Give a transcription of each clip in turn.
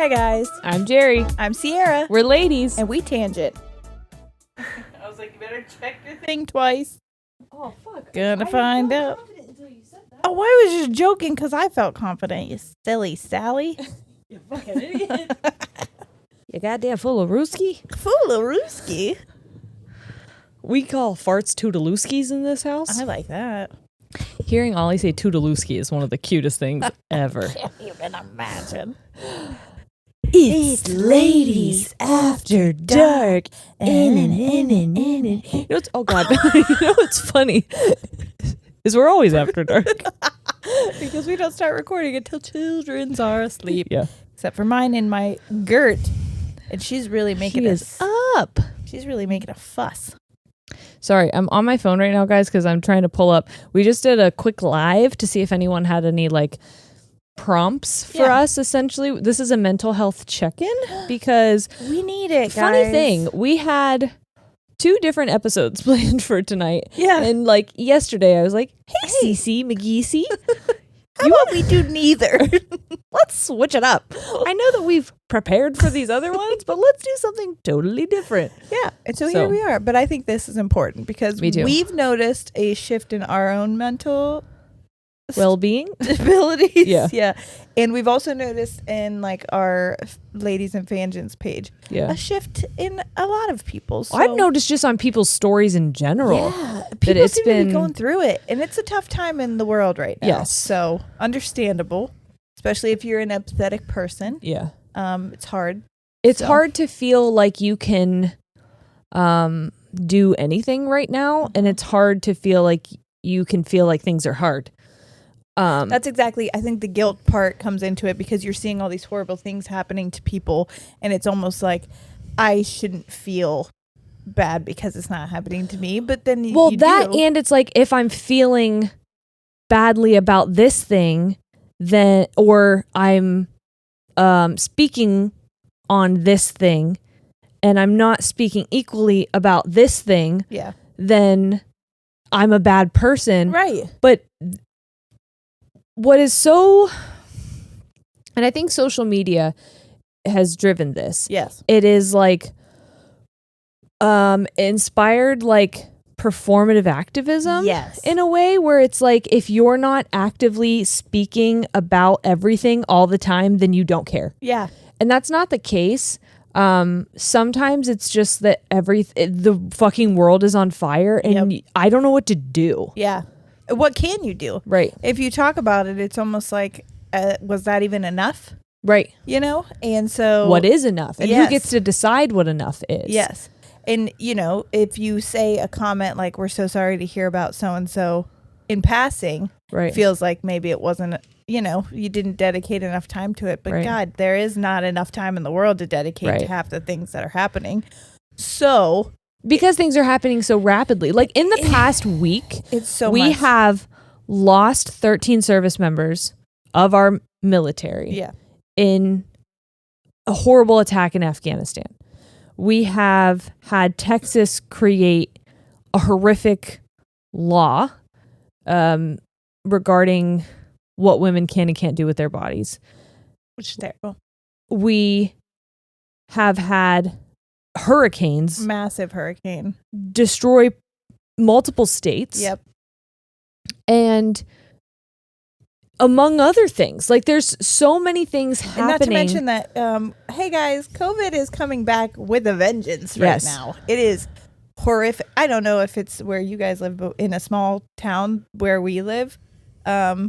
Hey guys, I'm Jerry. I'm Sierra. We're ladies. And we tangent. I was like, you better check your thing twice. Oh, fuck. Gonna find out. Oh, I was just joking because I felt confident, you silly Sally. You fucking idiot. You goddamn full of rooski. Foolarooski. We call farts toodalooskies in this house. I like that. Hearing Ollie say toodalooski is one of the cutest things ever. Can't even imagine. It's Ladies After Dark. You know what's, oh God. You know what's funny? Is we're always after dark. Because we don't start recording until children are asleep. Yeah. Except for mine and my Gert. And she's really making up. She's really making a fuss. Sorry, I'm on my phone right now, guys, because I'm trying to pull up. We just did a quick live to see if anyone had any prompts for us. Essentially, this is a mental health check-in because we need it, guys. Funny thing, we had 2 different episodes planned for tonight. Yeah. And yesterday I was like, hey, Cece McGeesey. How about we do neither? Let's switch it up. I know that we've prepared for these other ones, but let's do something totally different. Yeah. And so here we are. But I think this is important because we've noticed a shift in our own mental well-being abilities. Yeah. And we've also noticed in our Ladies and Fangens page a shift in a lot of people. So, I've noticed just on people's stories in general. Yeah. People seem to be going through it. And it's a tough time in the world right now. Yes. So understandable, especially if you're an empathetic person. Yeah. It's hard. It's hard to feel like you can do anything right now. And it's hard to feel like you can feel like things are hard. That's exactly, I think the guilt part comes into it because you're seeing all these horrible things happening to people and it's almost like I shouldn't feel bad because it's not happening to me, but then you do. And it's like if I'm feeling badly about this thing, then or I'm speaking on this thing and I'm not speaking equally about this thing, then I'm a bad person. Right. But what is so, and I think social media has driven this. Yes. It is inspired performative activism. Yes. In a way where it's if you're not actively speaking about everything all the time, then you don't care. Yeah. And that's not the case. Sometimes it's just that the fucking world is on fire and I don't know what to do. Yeah. What can you do? Right. If you talk about it, it's almost like, was that even enough? Right. And so. What is enough? And who gets to decide what enough is? Yes. And, if you say a comment like, we're so sorry to hear about so-and-so in passing, feels like maybe it wasn't, you didn't dedicate enough time to it. But God, there is not enough time in the world to dedicate to half the things that are happening. So. Because things are happening so rapidly. In the past week, we have lost 13 service members of our military in a horrible attack in Afghanistan. We have had Texas create a horrific law regarding what women can and can't do with their bodies. Which is terrible. We have had massive hurricane destroy multiple states. Yep. And among other things, there's so many things happening. And not to mention that, hey guys, COVID is coming back with a vengeance right now. It is horrific. I don't know if it's where you guys live, but in a small town where we live, not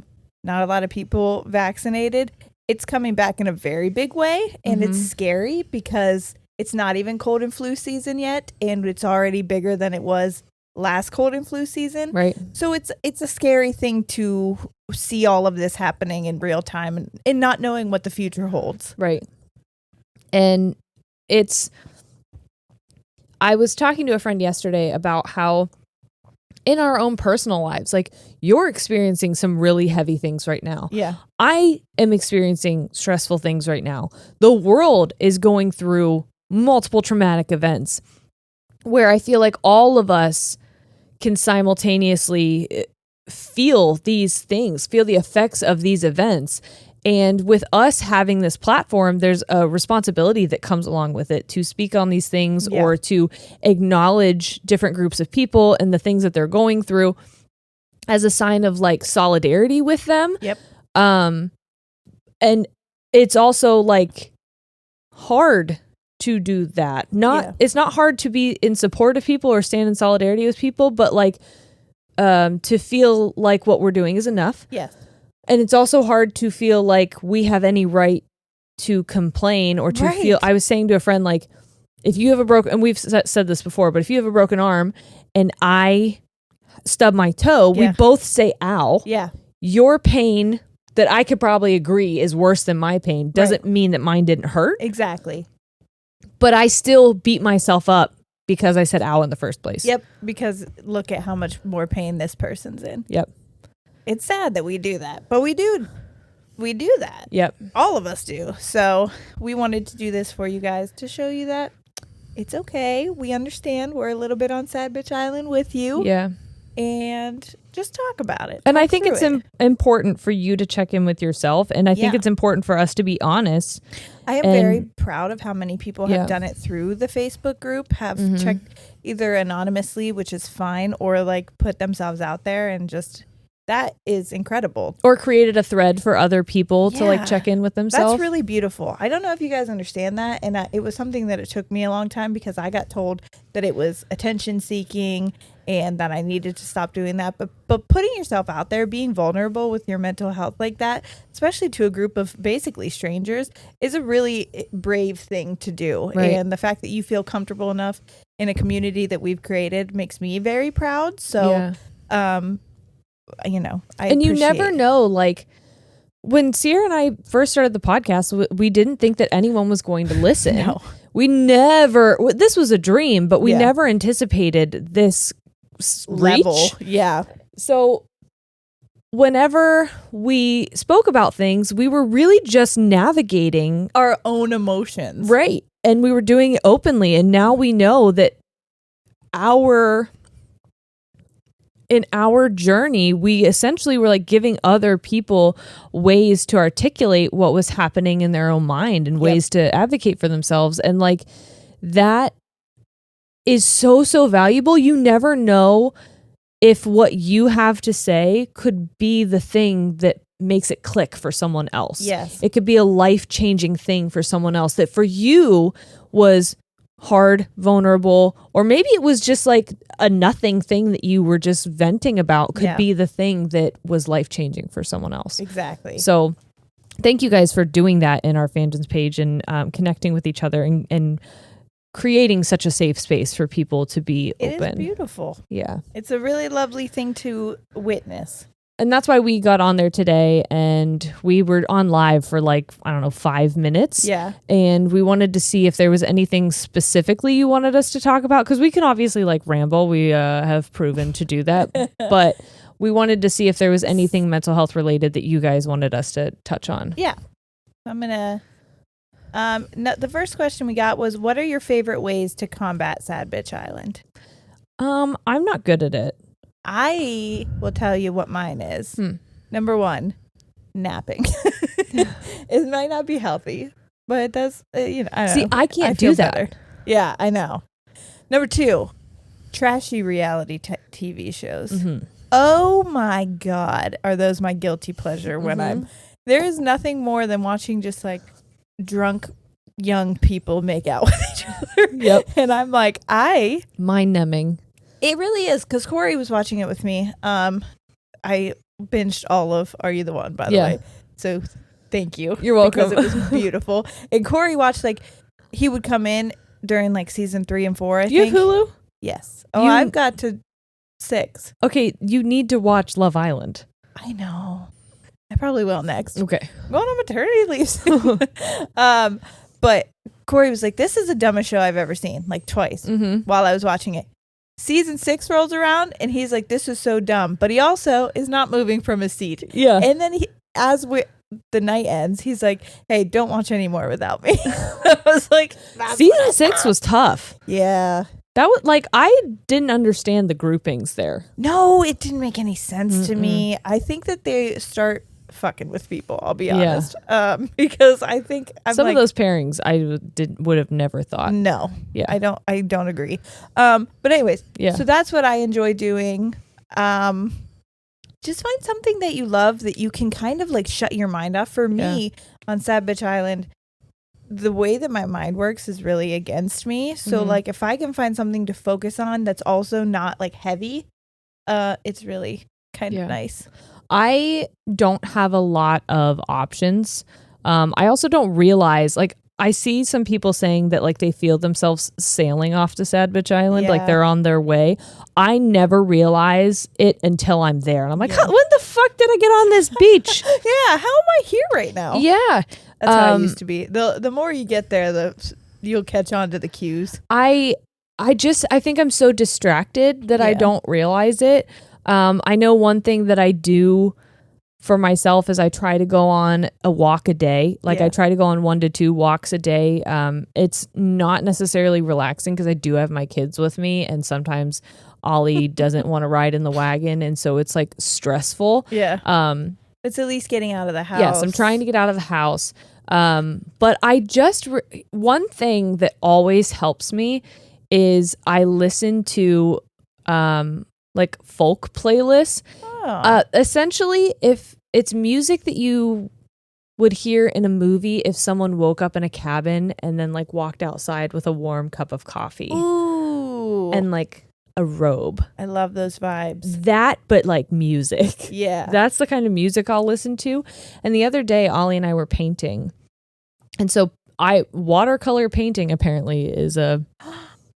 a lot of people vaccinated. It's coming back in a very big way. And it's scary because it's not even cold and flu season yet, and it's already bigger than it was last cold and flu season. Right. So it's a scary thing to see all of this happening in real time and not knowing what the future holds. Right. And I was talking to a friend yesterday about how in our own personal lives, you're experiencing some really heavy things right now. Yeah. I am experiencing stressful things right now. The world is going through multiple traumatic events where I feel like all of us can simultaneously feel these things, feel the effects of these events. And with us having this platform, there's a responsibility that comes along with it to speak on these things or to acknowledge different groups of people and the things that they're going through as a sign of like solidarity with them. Yep. And it's also like hard to do that. It's not hard to be in support of people or stand in solidarity with people, but like to feel like what we're doing is enough. Yes. And it's also hard to feel like we have any right to complain or to feel. I was saying to a friend, like, if you have a broken, and we've said this before, but if you have a broken arm and I stub my toe, we both say ow. Yeah. Your pain that I could probably agree is worse than my pain doesn't mean that mine didn't hurt. Exactly. But I still beat myself up because I said ow in the first place. Yep. Because look at how much more pain this person's in. Yep. It's sad that we do that, but we do that. Yep. All of us do. So we wanted to do this for you guys to show you that it's okay. We understand. We're a little bit on Sad Bitch Island with you. Yeah. And just talk about it. And I think it's important for you to check in with yourself. And I think it's important for us to be honest. I am very proud of how many people have done it through the Facebook group, have checked either anonymously, which is fine, or like put themselves out there and just... That is incredible. Or created a thread for other people to like check in with themselves. That's really beautiful. I don't know if you guys understand that. And it was something that it took me a long time because I got told that it was attention seeking and that I needed to stop doing that. But putting yourself out there, being vulnerable with your mental health like that, especially to a group of basically strangers, is a really brave thing to do. Right. And the fact that you feel comfortable enough in a community that we've created makes me very proud. So, you know, you never know, like when Sierra and I first started the podcast, we didn't think that anyone was going to listen. No. We never, this was a dream, but we never anticipated this level. Yeah. So whenever we spoke about things, we were really just navigating our own emotions. Right. And we were doing it openly. And now we know that in our journey, we essentially were like giving other people ways to articulate what was happening in their own mind and ways to advocate for themselves. And like that is so, so valuable. You never know if what you have to say could be the thing that makes it click for someone else. Yes. It could be a life-changing thing for someone else that for you was hard, vulnerable, or maybe it was just like a nothing thing that you were just venting about could be the thing that was life-changing for someone else. Exactly. So thank you guys for doing that in our fandoms page and connecting with each other and creating such a safe space for people to be open. It is beautiful. Yeah. It's a really lovely thing to witness. And that's why we got on there today and we were on live for like, 5 minutes. Yeah. And we wanted to see if there was anything specifically you wanted us to talk about. Because we can obviously like ramble. We have proven to do that. But we wanted to see if there was anything mental health related that you guys wanted us to touch on. Yeah. I'm going to... the first question we got was, what are your favorite ways to combat Sad Bitch Island? I'm not good at it. I will tell you what mine is. Number 1, napping. It might not be healthy, but it does, I don't know. See, I can't do that. Better. Yeah, I know. Number 2, trashy reality TV shows. Mm-hmm. Oh my God. Are those my guilty pleasure when there is nothing more than watching just like drunk young people make out with each other. Yep. And I'm like, mind numbing. It really is, because Corey was watching it with me. I binged all of Are You the One, by the way. So thank you. You're welcome. Because it was beautiful. And Corey watched, like, he would come in during like season 3 and 4, I think. You have Hulu? Yes. Oh, I've got to 6. Okay, you need to watch Love Island. I know. I probably will next. Okay. I'm going on maternity leave soon. But Corey was like, this is the dumbest show I've ever seen, like twice while I was watching it. Season 6 rolls around and he's like, this is so dumb. But he also is not moving from his seat. Yeah. And then the night ends, he's like, hey, don't watch any more without me. I was like, season 6 was tough. Yeah. That was like, I didn't understand the groupings there. No, it didn't make any sense to me. I think that they start fucking with people, I'll be honest. Because I think some of those pairings I would have never thought. No. Yeah. I don't agree. But anyways, so that's what I enjoy doing. Just find something that you love that you can kind of like shut your mind off. For me on Sad Bitch Island, the way that my mind works is really against me. So like if I can find something to focus on that's also not like heavy, it's really kind of nice. I don't have a lot of options. I also don't realize, like, I see some people saying that like they feel themselves sailing off to Sad Bitch Island, like they're on their way. I never realize it until I'm there. And I'm like, when the fuck did I get on this beach? How am I here right now? Yeah. That's how I used to be. The more you get there, you'll catch on to the cues. I think I'm so distracted that I don't realize it. I know one thing that I do for myself is I try to go on a walk a day. Like I try to go on 1 to 2 walks a day. It's not necessarily relaxing because I do have my kids with me, and sometimes Ollie doesn't want to ride in the wagon, and so it's like stressful. It's at least getting out of the house. Yes, I'm trying to get out of the house. But I just one thing that always helps me is I listen to like folk playlists. Essentially, if it's music that you would hear in a movie if someone woke up in a cabin and then like walked outside with a warm cup of coffee. Ooh. And like a robe. I love those vibes. That, but like music. Yeah. That's the kind of music I'll listen to. And the other day, Ollie and I were painting. And so watercolor painting apparently is a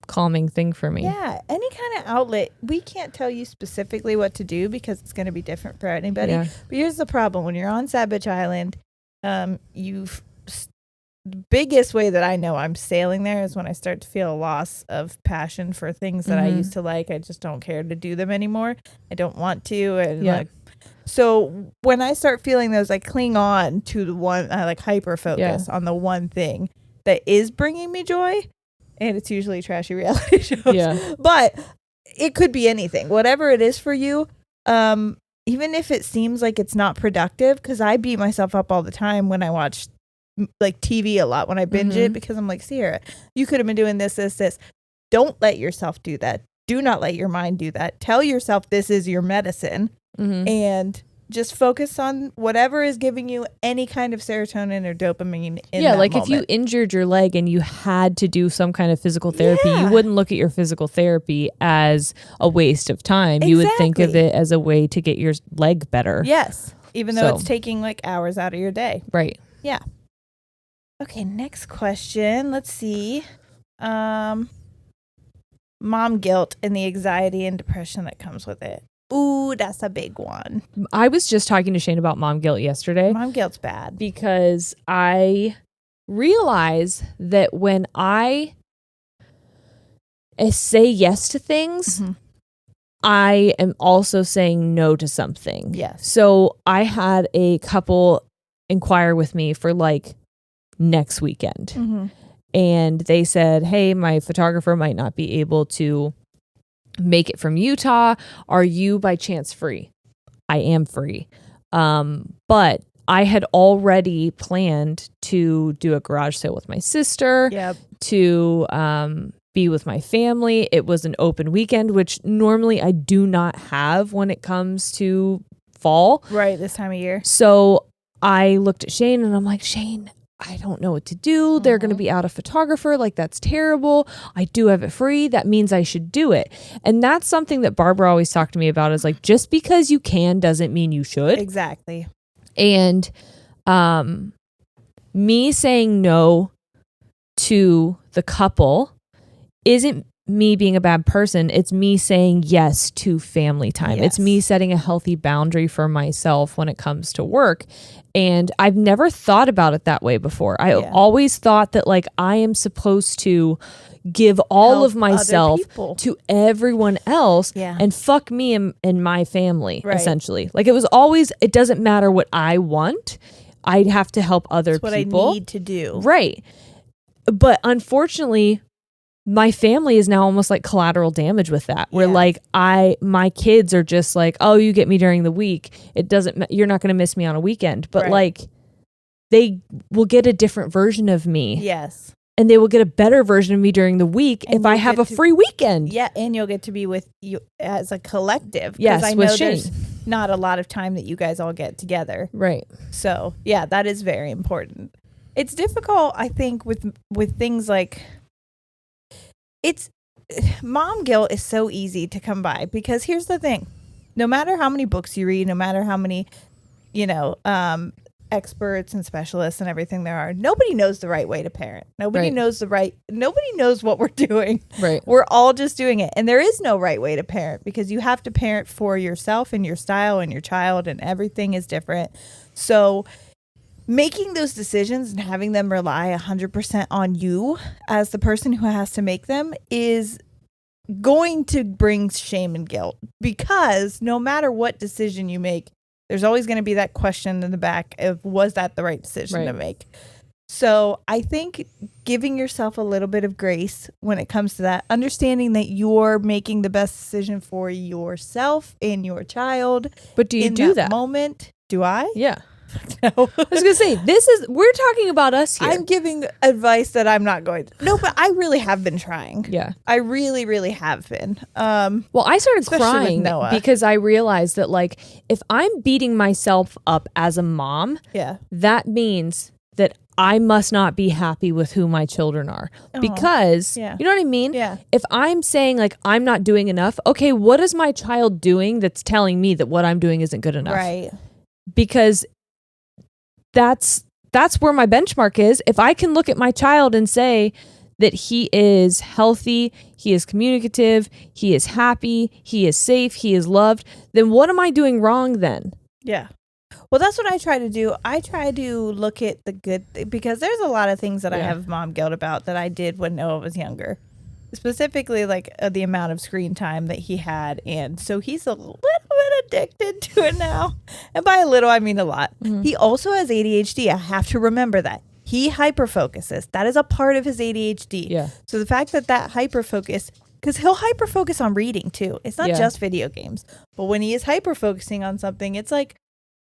calming thing for me. Yeah, any kind of outlet. We can't tell you specifically what to do because it's going to be different for anybody. But here's the problem: when you're on Sad Bitch Island, the biggest way that I know I'm sailing there is when I start to feel a loss of passion for things that I used to like. I just don't care to do them anymore. I don't want to, and so when I start feeling those, I cling on to the one. I like hyper focus on the one thing that is bringing me joy. And it's usually trashy reality shows. Yeah. But it could be anything. Whatever it is for you, even if it seems like it's not productive, because I beat myself up all the time when I watch like TV a lot, when I binge it, because I'm like, Sierra, you could have been doing this. Don't let yourself do that. Do not let your mind do that. Tell yourself this is your medicine. And just focus on whatever is giving you any kind of serotonin or dopamine in that like moment. If you injured your leg and you had to do some kind of physical therapy, you wouldn't look at your physical therapy as a waste of time. You would think of it as a way to get your leg better. Yes. Even though it's taking like hours out of your day. Right. Yeah. Okay, next question. Let's see. Mom guilt and the anxiety and depression that comes with it. Ooh, that's a big one. I was just talking to Shane about mom guilt yesterday. Mom guilt's bad. Because I realize that when I say yes to things, I am also saying no to something. Yes. So I had a couple inquire with me for like next weekend. And they said, hey, my photographer might not be able to make it from Utah. Are you by chance free? I am free. But I had already planned to do a garage sale with my sister, to be with my family. It was an open weekend, which normally I do not have when it comes to fall. Right, this time of year. So I looked at Shane and I'm like, Shane, I don't know what to do. They're going to be out of photographer. Like, that's terrible. I do have it free. That means I should do it. And that's something that Barbara always talked to me about, is like, just because you can doesn't mean you should. Exactly. And me saying no to the couple isn't me being a bad person. It's me saying yes to family time. It's me setting a healthy boundary for myself when it comes to work. And I've never thought about it that way before. I always thought that like I am supposed to give all of myself to everyone else and fuck me and my family, essentially. Like it was always, it doesn't matter what I want. I'd have to help other people. That's what I need to do. Right. But unfortunately, my family is now almost like collateral damage with that. Where like my kids are just like, oh, you get me during the week. You're not going to miss me on a weekend. But like they will get a different version of me. Yes. And they will get a better version of me during the week if I have a free weekend. Yeah, and you'll get to be with you as a collective. Yes, I know with Shane. There's not a lot of time that you guys all get together. Right. So, yeah, that is very important. It's difficult, I think, with things like... Mom guilt is so easy to come by because here's the thing. No matter how many books you read, no matter how many, experts and specialists and everything there are, nobody knows the right way to parent. Nobody knows nobody knows what we're doing. Right. We're all just doing it. And there is no right way to parent because you have to parent for yourself and your style and your child, and everything is different. So making those decisions and having them rely 100% on you as the person who has to make them is going to bring shame and guilt, because no matter what decision you make, there's always going to be that question in the back of, was that the right decision to make? So I think giving yourself a little bit of grace when it comes to that, understanding that you're making the best decision for yourself and your child. But do you do that moment? Do I? Yeah. No. I was going to say, we're talking about us here. I'm giving advice that I'm not going to. No, but I really have been trying. Yeah. I really, really have been. Well, I started crying because I realized that, like, if I'm beating myself up as a mom, that means that I must not be happy with who my children are. Because, you know what I mean? Yeah. If I'm saying, like, I'm not doing enough, okay, what is my child doing that's telling me that what I'm doing isn't good enough? Right. Because that's where my benchmark is. If I can look at my child and say that he is healthy, he is communicative, he is happy, he is safe, he is loved, then what am I doing wrong then? Yeah. Well, that's what I try to do. I try to look at the good, because there's a lot of things that I have mom guilt about that I did when Noah was younger. Specifically, like the amount of screen time that he had. And so he's a little bit addicted to it now. And by a little, I mean a lot. Mm-hmm. He also has ADHD. I have to remember that. He hyperfocuses. That is a part of his ADHD. Yeah. So the fact that hyperfocus, because he'll hyperfocus on reading too. It's not just video games. But when he is hyperfocusing on something, it's like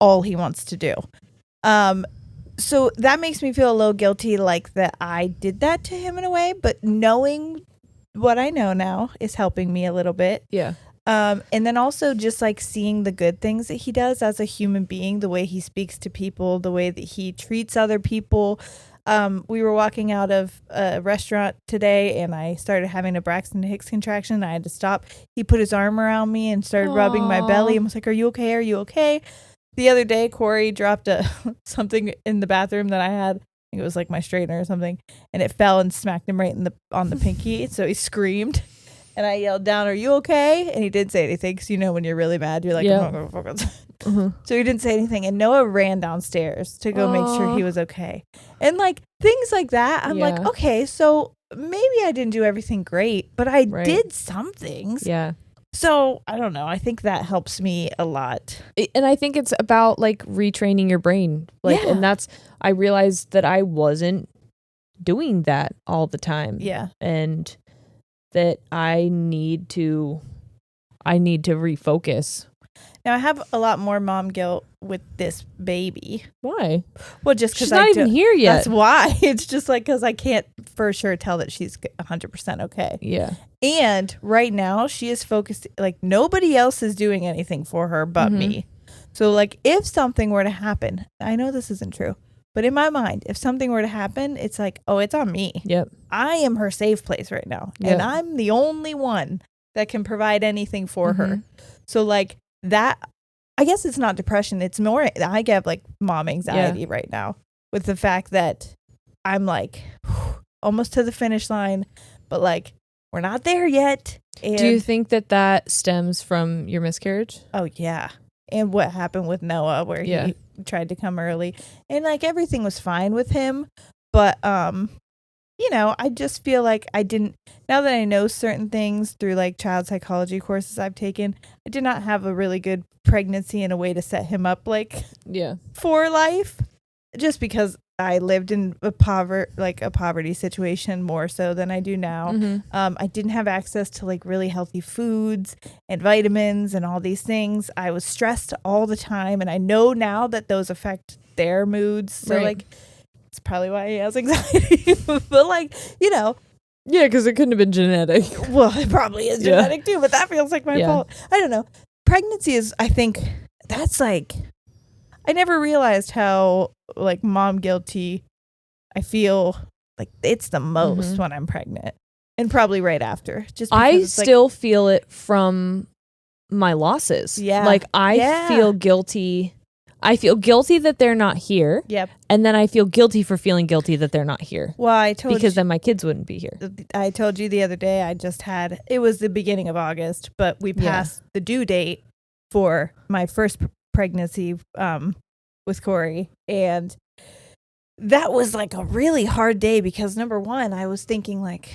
all he wants to do. So that makes me feel a little guilty, like that I did that to him in a way. But knowing what I know now is helping me a little bit. Yeah. And then also just like seeing the good things that he does as a human being, the way he speaks to people, the way that he treats other people. We were walking out of a restaurant today and I started having a Braxton Hicks contraction. I had to stop. He put his arm around me and started rubbing my belly and was like, "Are you okay? Are you okay?" The other day, Corey dropped something in the bathroom that I had. It was like my straightener or something, and it fell and smacked him right on the pinky. So he screamed, and I yelled down, "Are you okay?" And he didn't say anything, because when you're really mad, you're like, mm-hmm. So he didn't say anything, and Noah ran downstairs to go make sure he was okay. And like things like that, I'm like, okay, so maybe I didn't do everything great, but I did some things. Yeah. So I don't know. I think that helps me a lot. And I think it's about like retraining your brain. And I realized that I wasn't doing that all the time. Yeah. And that I need to refocus. Now I have a lot more mom guilt with this baby. Why? Well, just because she's not even here yet. That's why. It's just like, because I can't for sure tell that she's 100% okay. Yeah. And right now she is focused, like nobody else is doing anything for her but me. So like if something were to happen, I know this isn't true, but in my mind, if something were to happen, it's like, oh, it's on me. Yep. I am her safe place right now. Yep. And I'm the only one that can provide anything for her. So like that, I guess it's not depression. It's more, I get like mom anxiety right now with the fact that I'm like almost to the finish line, but like we're not there yet. And do you think that stems from your miscarriage? Oh yeah. And what happened with Noah, where he tried to come early, and like everything was fine with him. But, I just feel like I didn't, now that I know certain things through like child psychology courses I've taken, I did not have a really good pregnancy and a way to set him up for life, just because I lived in a poverty situation more so than I do now. Mm-hmm. I didn't have access to like really healthy foods and vitamins and all these things. I was stressed all the time, and I know now that those affect their moods. So like, it's probably why he has anxiety. But like, you know. Yeah, because it couldn't have been genetic. Well, it probably is genetic too, but that feels like my fault. I don't know. Pregnancy is, I think, that's like, I never realized how like mom guilty I feel like it's the most when I'm pregnant, and probably right after. Just I still feel it from my losses. Yeah, like I feel guilty. I feel guilty that they're not here. Yep. And then I feel guilty for feeling guilty that they're not here. Well, I told because then my kids wouldn't be here. I told you the other day it was the beginning of August, but we passed the due date for my first pregnancy with Corey, and that was like a really hard day because number one, I was thinking like,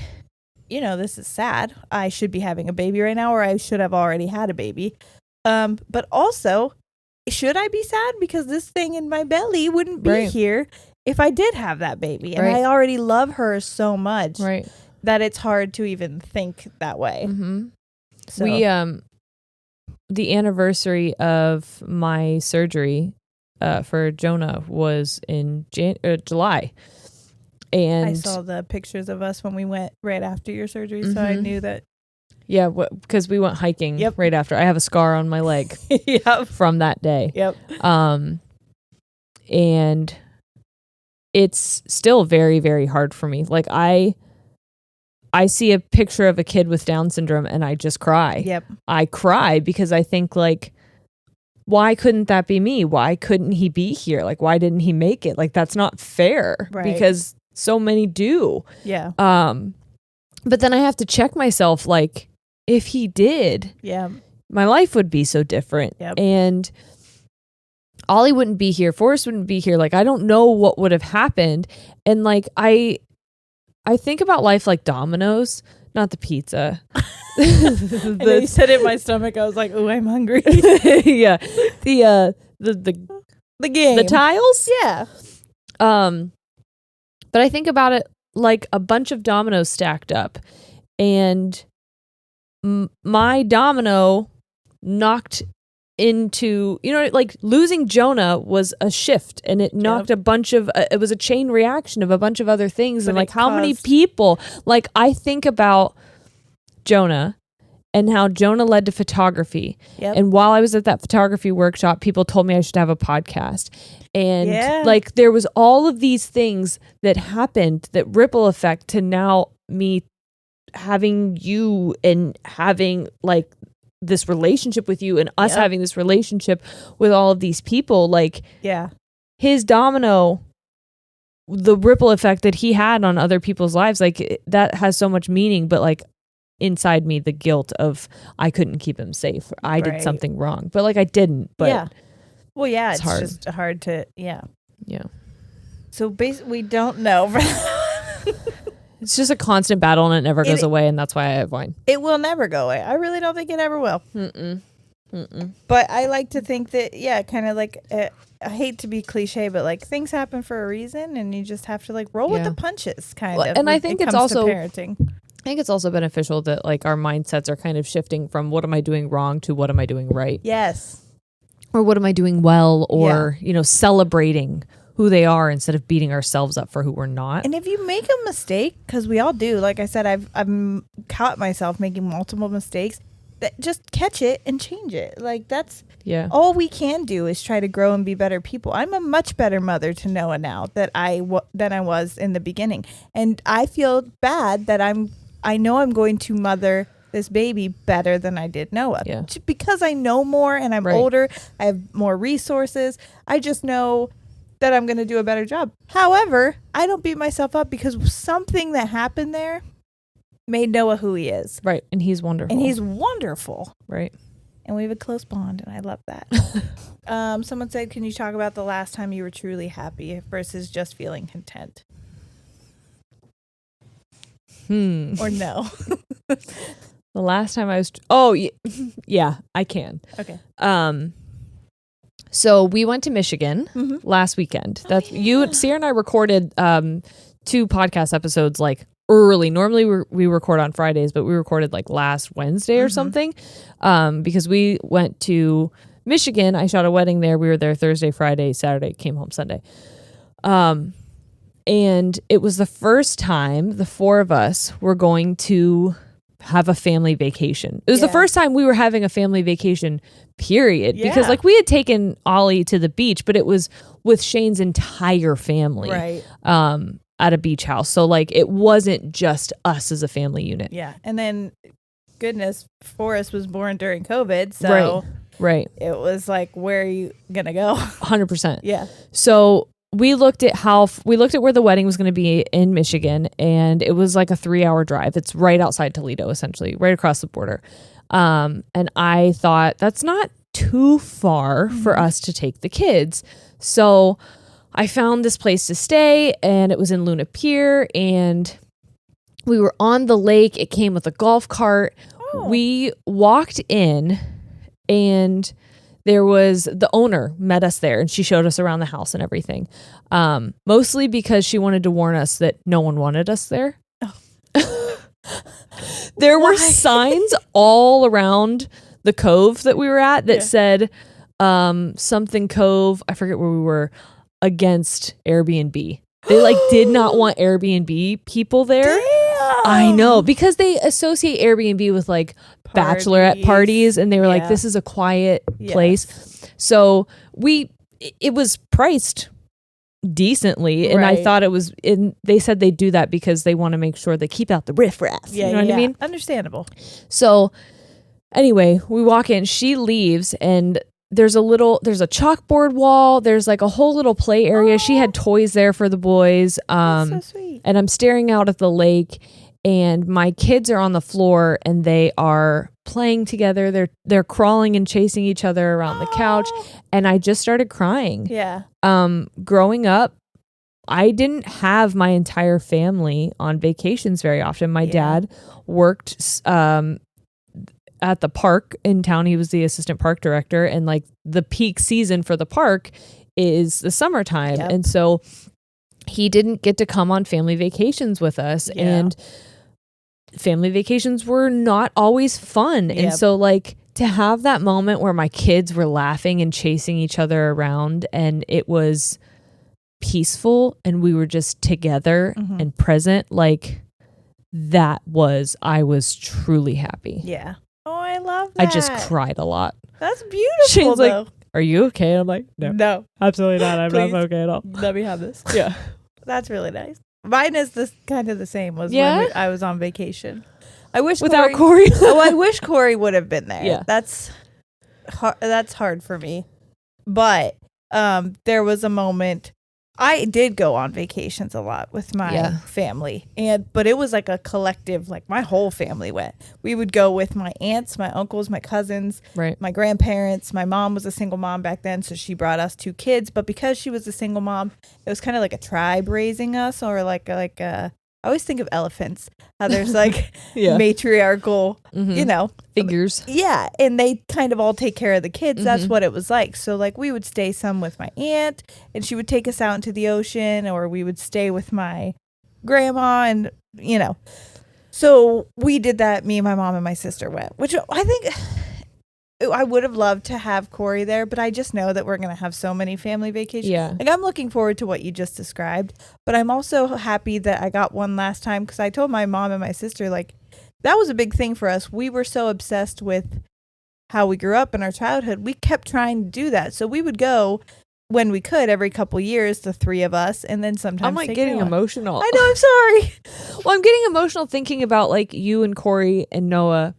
you know, this is sad. I should be having a baby right now, or I should have already had a baby. But also, should I be sad because this thing in my belly wouldn't be here if I did have that baby, and I already love her so much that it's hard to even think that way. Mm-hmm. So. We the anniversary of my surgery for Jonah was in July, and I saw the pictures of us when we went right after your surgery, so I knew that. Yeah, because we went hiking right after. I have a scar on my leg from that day. Yep. And it's still very, very hard for me. Like I see a picture of a kid with Down syndrome and I just cry. Yep. I cry because I think like, why couldn't that be me? Why couldn't he be here? Like, why didn't he make it? Like, that's not fair because so many do. Yeah. But then I have to check myself, like, if he did, my life would be so different. Yep. And Ollie wouldn't be here. Forrest wouldn't be here. Like, I don't know what would have happened. And like, I think about life like dominoes, not the pizza. And you said it in my stomach. I was like, oh, I'm hungry. Yeah. The game. The tiles? Yeah. But I think about it like a bunch of dominoes stacked up, and my domino knocked into, you know, like losing Jonah was a shift, and it knocked a bunch of it was a chain reaction of a bunch of other things. But and like how many people, like I think about Jonah and how Jonah led to photography. And while I was at that photography workshop, people told me I should have a podcast. And like there was all of these things that happened that ripple effect to now me having you and having like this relationship with you and us having this relationship with all of these people. Like his domino, the ripple effect that he had on other people's lives, like that has so much meaning. But like inside me, the guilt of I couldn't keep him safe. I did something wrong, but like I didn't. But well, it's hard. Just hard to yeah. So basically, we don't know. It's just a constant battle, and it never goes away, and that's why I have wine. It will never go away. I really don't think it ever will. But I like to think that, kind of like, I hate to be cliche, but like things happen for a reason, and you just have to like roll with the punches, kind of. And I think it's also parenting. I think it's also beneficial that like our mindsets are kind of shifting from what am I doing wrong to what am I doing right? Yes. Or what am I doing well? Or you know, celebrating who they are instead of beating ourselves up for who we're not. And if you make a mistake, because we all do, like I said, I've caught myself making multiple mistakes, that just catch it and change it. Like that's all we can do is try to grow and be better people. I'm a much better mother to Noah now than I was in the beginning, and I feel bad that I know I'm going to mother this baby better than I did Noah because I know more and I'm older. I have more resources. I just know that I'm going to do a better job. However, I don't beat myself up because something that happened there made Noah who he is. Right. And he's wonderful. Right. And we have a close bond, and I love that. Someone said, can you talk about the last time you were truly happy versus just feeling content? Or no? The last time I was... yeah, I can. Okay. So we went to Michigan last weekend. Sierra and I recorded 2 podcast episodes like early. Normally we record on Fridays, but we recorded like last Wednesday or something because we went to Michigan. I shot a wedding there. We were there Thursday, Friday, Saturday, came home Sunday. And it was the first time the 4 of us were going to have a family vacation. It was the first time we were having a family vacation, period. Yeah. Because like we had taken Ollie to the beach, but it was with Shane's entire family at a beach house. So like it wasn't just us as a family unit. Yeah. And then goodness, Forrest was born during COVID. So right. It was like, where are you going to go? 100%. Yeah. So we looked at where the wedding was going to be in Michigan, and it was like a 3-hour drive. It's right outside Toledo, essentially, right across the border. And I thought that's not too far for us to take the kids. So I found this place to stay, and it was in Luna Pier, and we were on the lake. It came with a golf cart. Oh. We walked in, and there was the owner met us there, and she showed us around the house and everything. Mostly because she wanted to warn us that no one wanted us there. Oh. There were signs all around the cove that we were at that said something cove, I forget where we were, against Airbnb. They like did not want Airbnb people there. Damn. I know, because they associate Airbnb with like bachelorette parties, and they were like, this is a quiet place. So it was priced decently, and I thought it was they said they do that because they want to make sure they keep out the riffraff. You know what I mean? Understandable. So anyway, we walk in, she leaves, and there's a chalkboard wall. There's like a whole little play area. She had toys there for the boys. That's so sweet. And I'm staring out at the lake, and my kids are on the floor, and they are playing together. They're crawling and chasing each other around the couch, and I just started crying. Yeah. Growing up, I didn't have my entire family on vacations very often. My dad worked at the park in town. He was the assistant park director, and like the peak season for the park is the summertime. Yep. And so he didn't get to come on family vacations with us, and family vacations were not always fun. And so like to have that moment where my kids were laughing and chasing each other around, and it was peaceful, and we were just together and present, like I was truly happy. Yeah. Oh, I love that. I just cried a lot. That's beautiful. Shane's though. like, "Are you okay?" I'm like, No, absolutely not. I'm not okay at all. Let me have this. Yeah. That's really nice. Mine is kind of the same. Was when I was on vacation. I wish without Corey. I wish Corey would have been there. Yeah. That's hard for me. But there was a moment. I did go on vacations a lot with my family, but it was like a collective, like my whole family went. We would go with my aunts, my uncles, my cousins, my grandparents. My mom was a single mom back then, so she brought us 2 kids. But because she was a single mom, it was kind of like a tribe raising us, or like a. I always think of elephants, how there's like matriarchal, figures. Yeah. And they kind of all take care of the kids. That's what it was like. So like we would stay some with my aunt, and she would take us out into the ocean, or we would stay with my grandma, and, so we did that. Me and my mom and my sister went, which I think I would have loved to have Corey there, but I just know that we're going to have so many family vacations. Yeah. Like I'm looking forward to what you just described, but I'm also happy that I got one last time, because I told my mom and my sister, like, that was a big thing for us. We were so obsessed with how we grew up in our childhood. We kept trying to do that. So we would go when we could every couple years, the 3 of us, and then sometimes I'm like getting emotional. I know, I'm sorry. Well, I'm getting emotional thinking about like you and Corey and Noah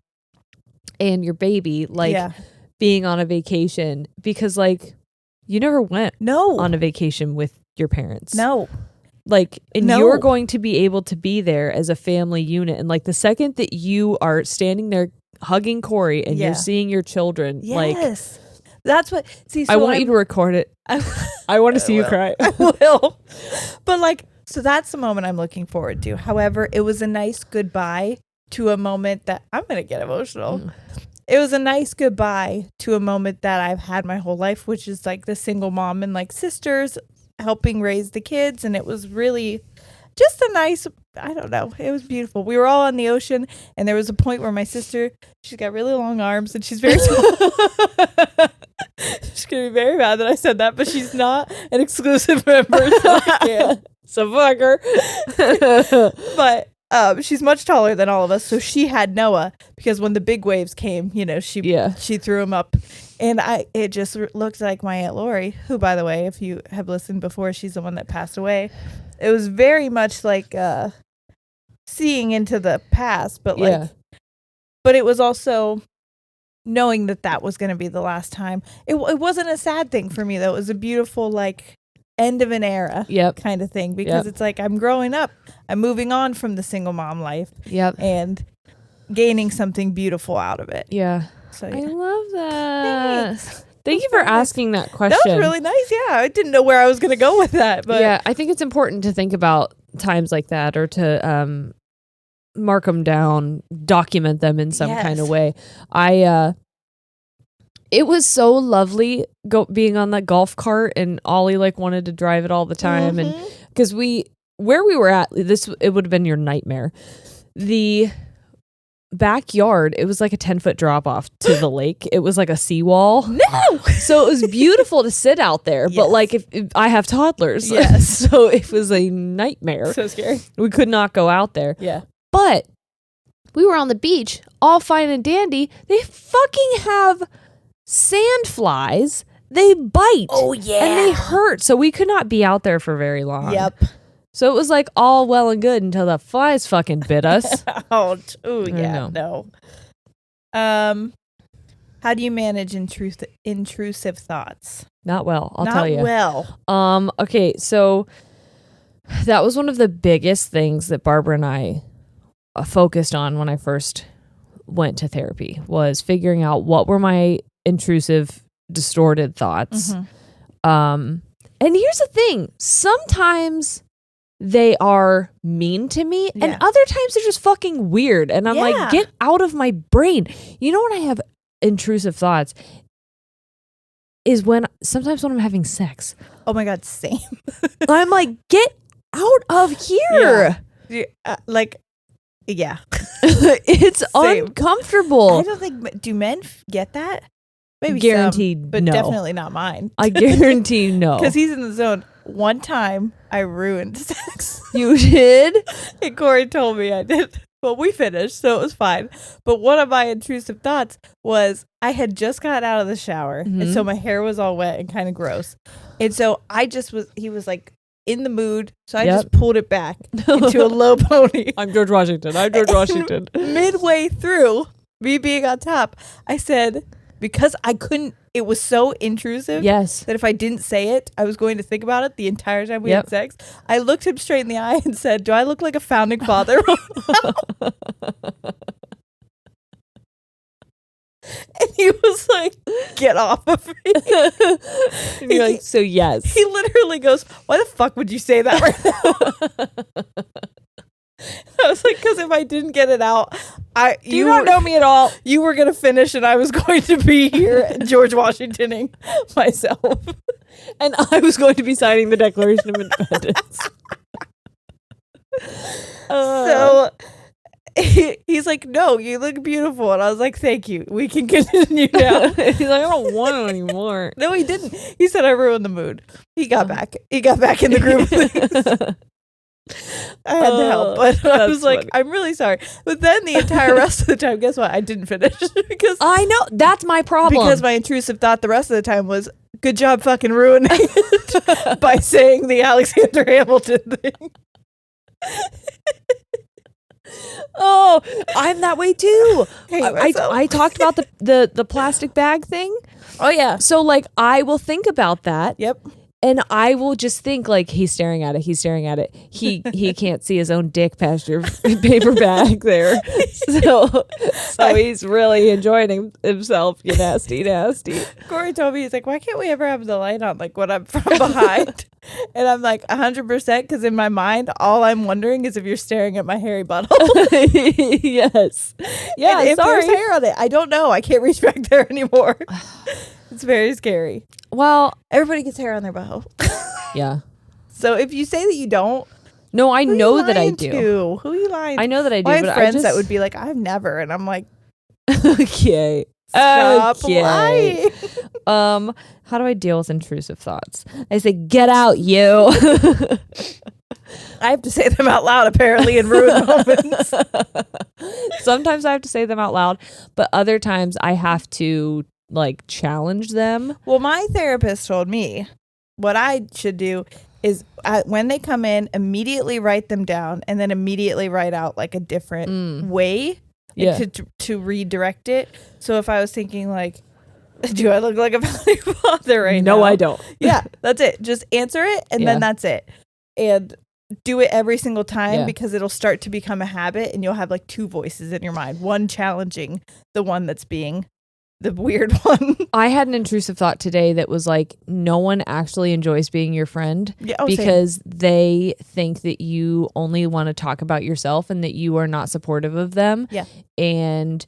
and your baby, like being on a vacation, because like you never went on a vacation with your parents. No. Like, and you're going to be able to be there as a family unit. And like the second that you are standing there hugging Corey and you're seeing your children, like, that's what, see, so I want you to record it. I want to see you cry. I will. But like, so that's the moment I'm looking forward to. However, it was a nice goodbye to a moment that I'm going to get emotional. it was a nice goodbye to a moment that I've had my whole life, which is like the single mom and like sisters helping raise the kids. And it was really just a nice, I don't know, it was beautiful. We were all on the ocean, and there was a point where my sister, she's got really long arms, and she's very tall. She's going to be very mad that I said that, but she's not an exclusive member, so I can't. So fuck her. But she's much taller than all of us, so she had Noah, because when the big waves came, you know, she threw him up. And it just looked like my Aunt Lori, who, by the way, if you have listened before, she's the one that passed away. It was very much like seeing into the past, but but it was also knowing that was going to be the last time. It wasn't a sad thing for me, though. It was a beautiful, like, end of an era kind of thing, because it's like I'm growing up. I'm moving on from the single mom life and gaining something beautiful out of it. Yeah. So I love that. Thanks. Thank you for asking that question. That was really nice. Yeah. I didn't know where I was going to go with that. But yeah, I think it's important to think about times like that, or to mark them down, document them in some kind of way. It was so lovely being on that golf cart, and Ollie like wanted to drive it all the time. And because where we were at, it would have been your nightmare. The backyard, it was like a 10-foot drop off to the lake. It was like a seawall. No. So it was beautiful to sit out there. But like if I have toddlers. Yes. So it was a nightmare. So scary. We could not go out there. Yeah. But we were on the beach, all fine and dandy. They fucking have sand flies. They bite. Oh yeah. And they hurt. So we could not be out there for very long. Yep. So it was like all well and good until the flies fucking bit us. Ouch. Oh yeah. No. How do you manage intrusive thoughts? Not well, I'll tell you. Not well. Okay, so that was one of the biggest things that Barbara and I focused on when I first went to therapy, was figuring out what were my intrusive, distorted thoughts. And here's the thing. Sometimes they are mean to me, and other times they're just fucking weird. And I'm like, get out of my brain. You know when I have intrusive thoughts is sometimes when I'm having sex. Oh my God, same. I'm like, get out of here. It's same. Uncomfortable. I don't think, do men get that? Maybe guaranteed, some, but no. Definitely not mine. I guarantee no. Because he's in the zone. One time I ruined sex. You did? And Corey told me I did. Well, we finished, so it was fine. But one of my intrusive thoughts was I had just got out of the shower, and so my hair was all wet and kind of gross. And so he was like in the mood, so I just pulled it back into a low pony. I'm George Washington. Midway through, me being on top, I said, because I couldn't, it was so intrusive that if I didn't say it, I was going to think about it the entire time we had sex. I looked him straight in the eye and said, do I look like a founding father? And he was like, get off of me. And you're like, so yes. He literally goes, why the fuck would you say that right now? I was like, because if I didn't get it out, you don't know me at all. You were going to finish, and I was going to be here George Washingtoning myself. And I was going to be signing the Declaration of Independence. So he's like, no, you look beautiful. And I was like, thank you. We can continue now. He's like, I don't want it anymore. No, he didn't. He said I ruined the mood. He got back. He got back in the group. I had to help, but I was like, funny. I'm really sorry. But then the entire rest of the time, guess what? I didn't finish because I know that's my problem. Because my intrusive thought the rest of the time was, good job fucking ruining it by saying the Alexander Hamilton thing. Oh, I'm that way too. I talked about the plastic bag thing. Oh yeah. So like I will think about that. Yep. And I will just think like he's staring at it. He can't see his own dick past your paper bag there. So he's really enjoying himself, you nasty. Corey told me, he's like, why can't we ever have the light on like when I'm from behind? And I'm like 100% because in my mind, all I'm wondering is if you're staring at my hairy butthole. Yes. Yeah, if there's hair on it. I don't know. I can't reach back there anymore. It's very scary. Well, everybody gets hair on their butthole. Yeah. So if you say that you don't, no, I know that I do. To? Who are you lying to? I know that I do. I have friends that would be like, I've never, and I'm like, okay, stop lying. How do I deal with intrusive thoughts? I say, get out, you. I have to say them out loud apparently in rude moments. Sometimes I have to say them out loud, but other times I have to like challenge them. Well, my therapist told me what I should do is when they come in, immediately write them down and then immediately write out like a different way to redirect it. So if I was thinking like, do I look like a valued father right now? No, I don't. Yeah, that's it. Just answer it and then that's it. And do it every single time because it'll start to become a habit and you'll have like two voices in your mind. One challenging the one that's being the weird one. I had an intrusive thought today that was like, no one actually enjoys being your friend because they think that you only want to talk about yourself and that you are not supportive of them. Yeah. And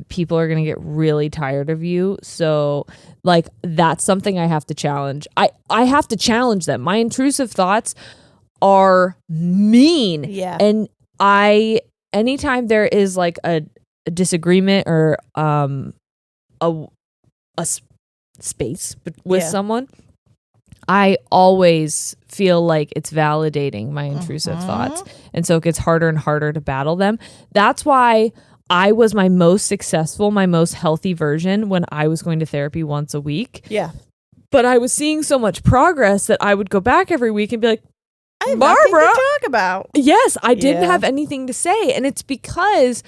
people are going to get really tired of you. So like, that's something I have to challenge. I have to challenge them. My intrusive thoughts are mean. Yeah. And anytime there is like a disagreement or a space with someone, I always feel like it's validating my intrusive thoughts. And so it gets harder and harder to battle them. That's why I was my most successful, my most healthy version when I was going to therapy once a week. Yeah. But I was seeing so much progress that I would go back every week and be like, I have Barbara, nothing to talk about. Yes, I didn't have anything to say. And it's because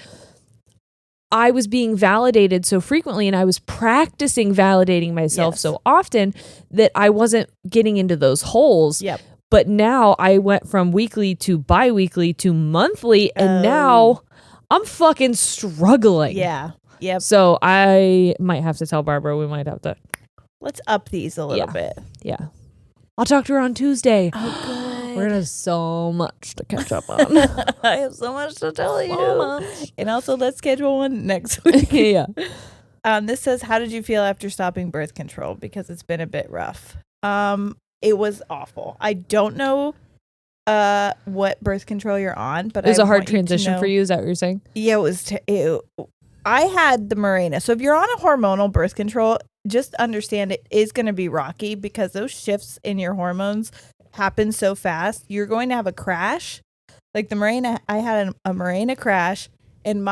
I was being validated so frequently and I was practicing validating myself so often that I wasn't getting into those holes. Yep. But now I went from weekly to bi-weekly to monthly and now I'm fucking struggling. Yeah. Yep. So I might have to tell Barbara we might have to. Let's up these a little bit. Yeah. I'll talk to her on Tuesday. Oh, good. We're gonna have so much to catch up on. I have so much to tell you. And also, let's schedule one next week. Yeah. This says, how did you feel after stopping birth control? Because it's been a bit rough. It was awful. I don't know what birth control you're on, but it was a hard transition for you. Is that what you're saying? Yeah, it was. I had the Mirena. So if you're on a hormonal birth control, just understand it is going to be rocky because those shifts in your hormones happen so fast. You're going to have a crash. Like the Mirena, I had a Mirena crash and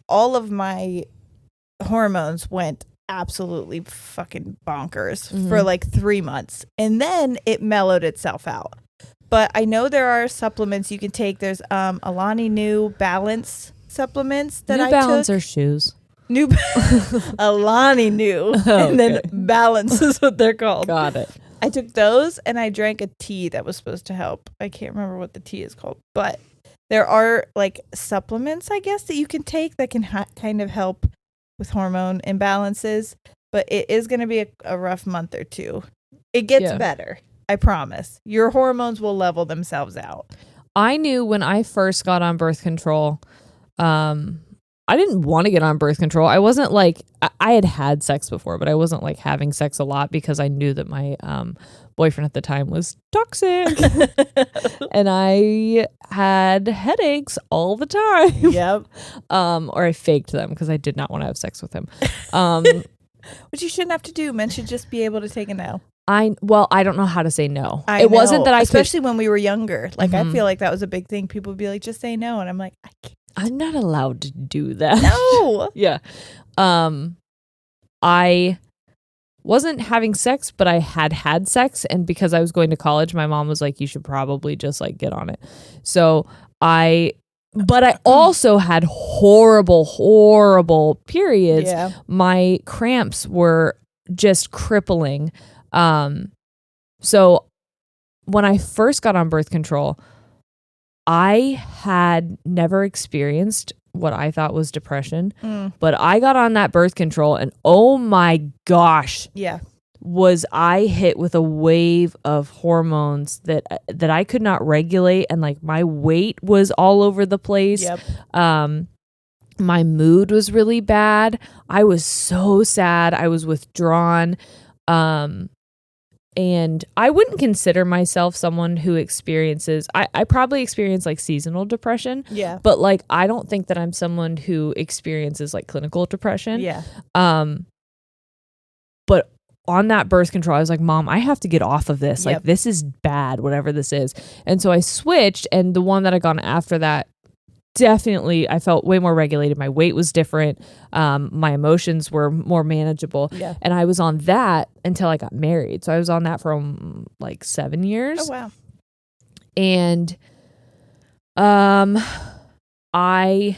all of my hormones went absolutely fucking bonkers for like 3 months. And then it mellowed itself out. But I know there are supplements you can take. There's Alani New Balance supplements that I Balance took. Or shoes. Alani New. And then Balance is what they're called. Got it. I took those and I drank a tea that was supposed to help. I can't remember what the tea is called, but there are like supplements, I guess, that you can take that can kind of help with hormone imbalances. But it is going to be a rough month or two. It gets better. I promise. Your hormones will level themselves out. I knew when I first got on birth control, I didn't want to get on birth control. I wasn't like, I had sex before, but I wasn't like having sex a lot because I knew that my boyfriend at the time was toxic. And I had headaches all the time. Yep. Or I faked them because I did not want to have sex with him. Which you shouldn't have to do. Men should just be able to take a no. I don't know how to say no. It wasn't that especially when we were younger. Like I feel like that was a big thing. People would be like, just say no. And I'm like, I can't. I'm not allowed to do that. No. Yeah. I wasn't having sex, but I had sex. And because I was going to college, my mom was like, you should probably just like get on it. So but I also had horrible periods. Yeah. My cramps were just crippling. So when I first got on birth control, I had never experienced what I thought was depression, but I got on that birth control and oh my gosh. Yeah. Was I hit with a wave of hormones that I could not regulate, and like my weight was all over the place. Yep. My mood was really bad. I was so sad. I was withdrawn. And I wouldn't consider myself someone who experiences, I probably experience like seasonal depression. Yeah. But like, I don't think that I'm someone who experiences like clinical depression. Yeah. But on that birth control, I was like, Mom, I have to get off of this. Yep. Like, this is bad, whatever this is. And so I switched, and the one that I got on after that, definitely I felt way more regulated. My weight was different. My emotions were more manageable. Yeah. And I was on that until I got married. So I was on that for like 7 years. Oh, wow. And I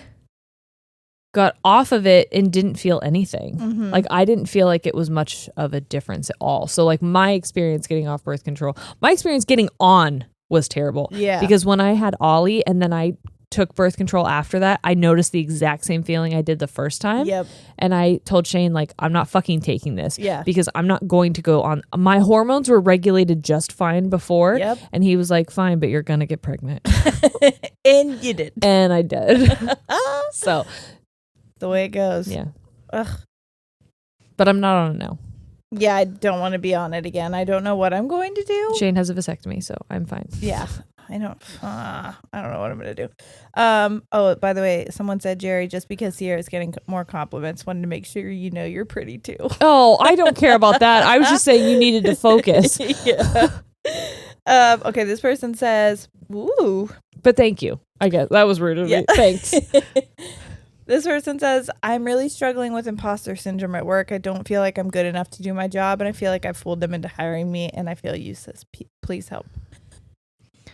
got off of it and didn't feel anything. Mm-hmm. Like I didn't feel like it was much of a difference at all. So like my experience getting off birth control, my experience getting on was terrible. Yeah. Because when I had Ollie and then I took birth control after that, I noticed the exact same feeling I did the first time. Yep. And I told Shane, like, I'm not fucking taking this. Yeah. Because I'm not going to go on. My hormones were regulated just fine before. Yep. And he was like, fine, but you're going to get pregnant. And you did. And I did. So. The way it goes. Yeah. Ugh. But I'm not on it now. Yeah, I don't want to be on it again. I don't know what I'm going to do. Shane has a vasectomy, so I'm fine. Yeah. I don't know what I'm going to do. Oh, by the way, someone said, Jerry, just because Sierra's getting more compliments, wanted to make sure you know you're pretty too. Oh, I don't care about that. I was just saying you needed to focus. Yeah. Okay, this person says, "Ooh." But thank you. I guess that was rude of me. Thanks. This person says, I'm really struggling with imposter syndrome at work. I don't feel like I'm good enough to do my job, and I feel like I've fooled them into hiring me, and I feel useless. Please help.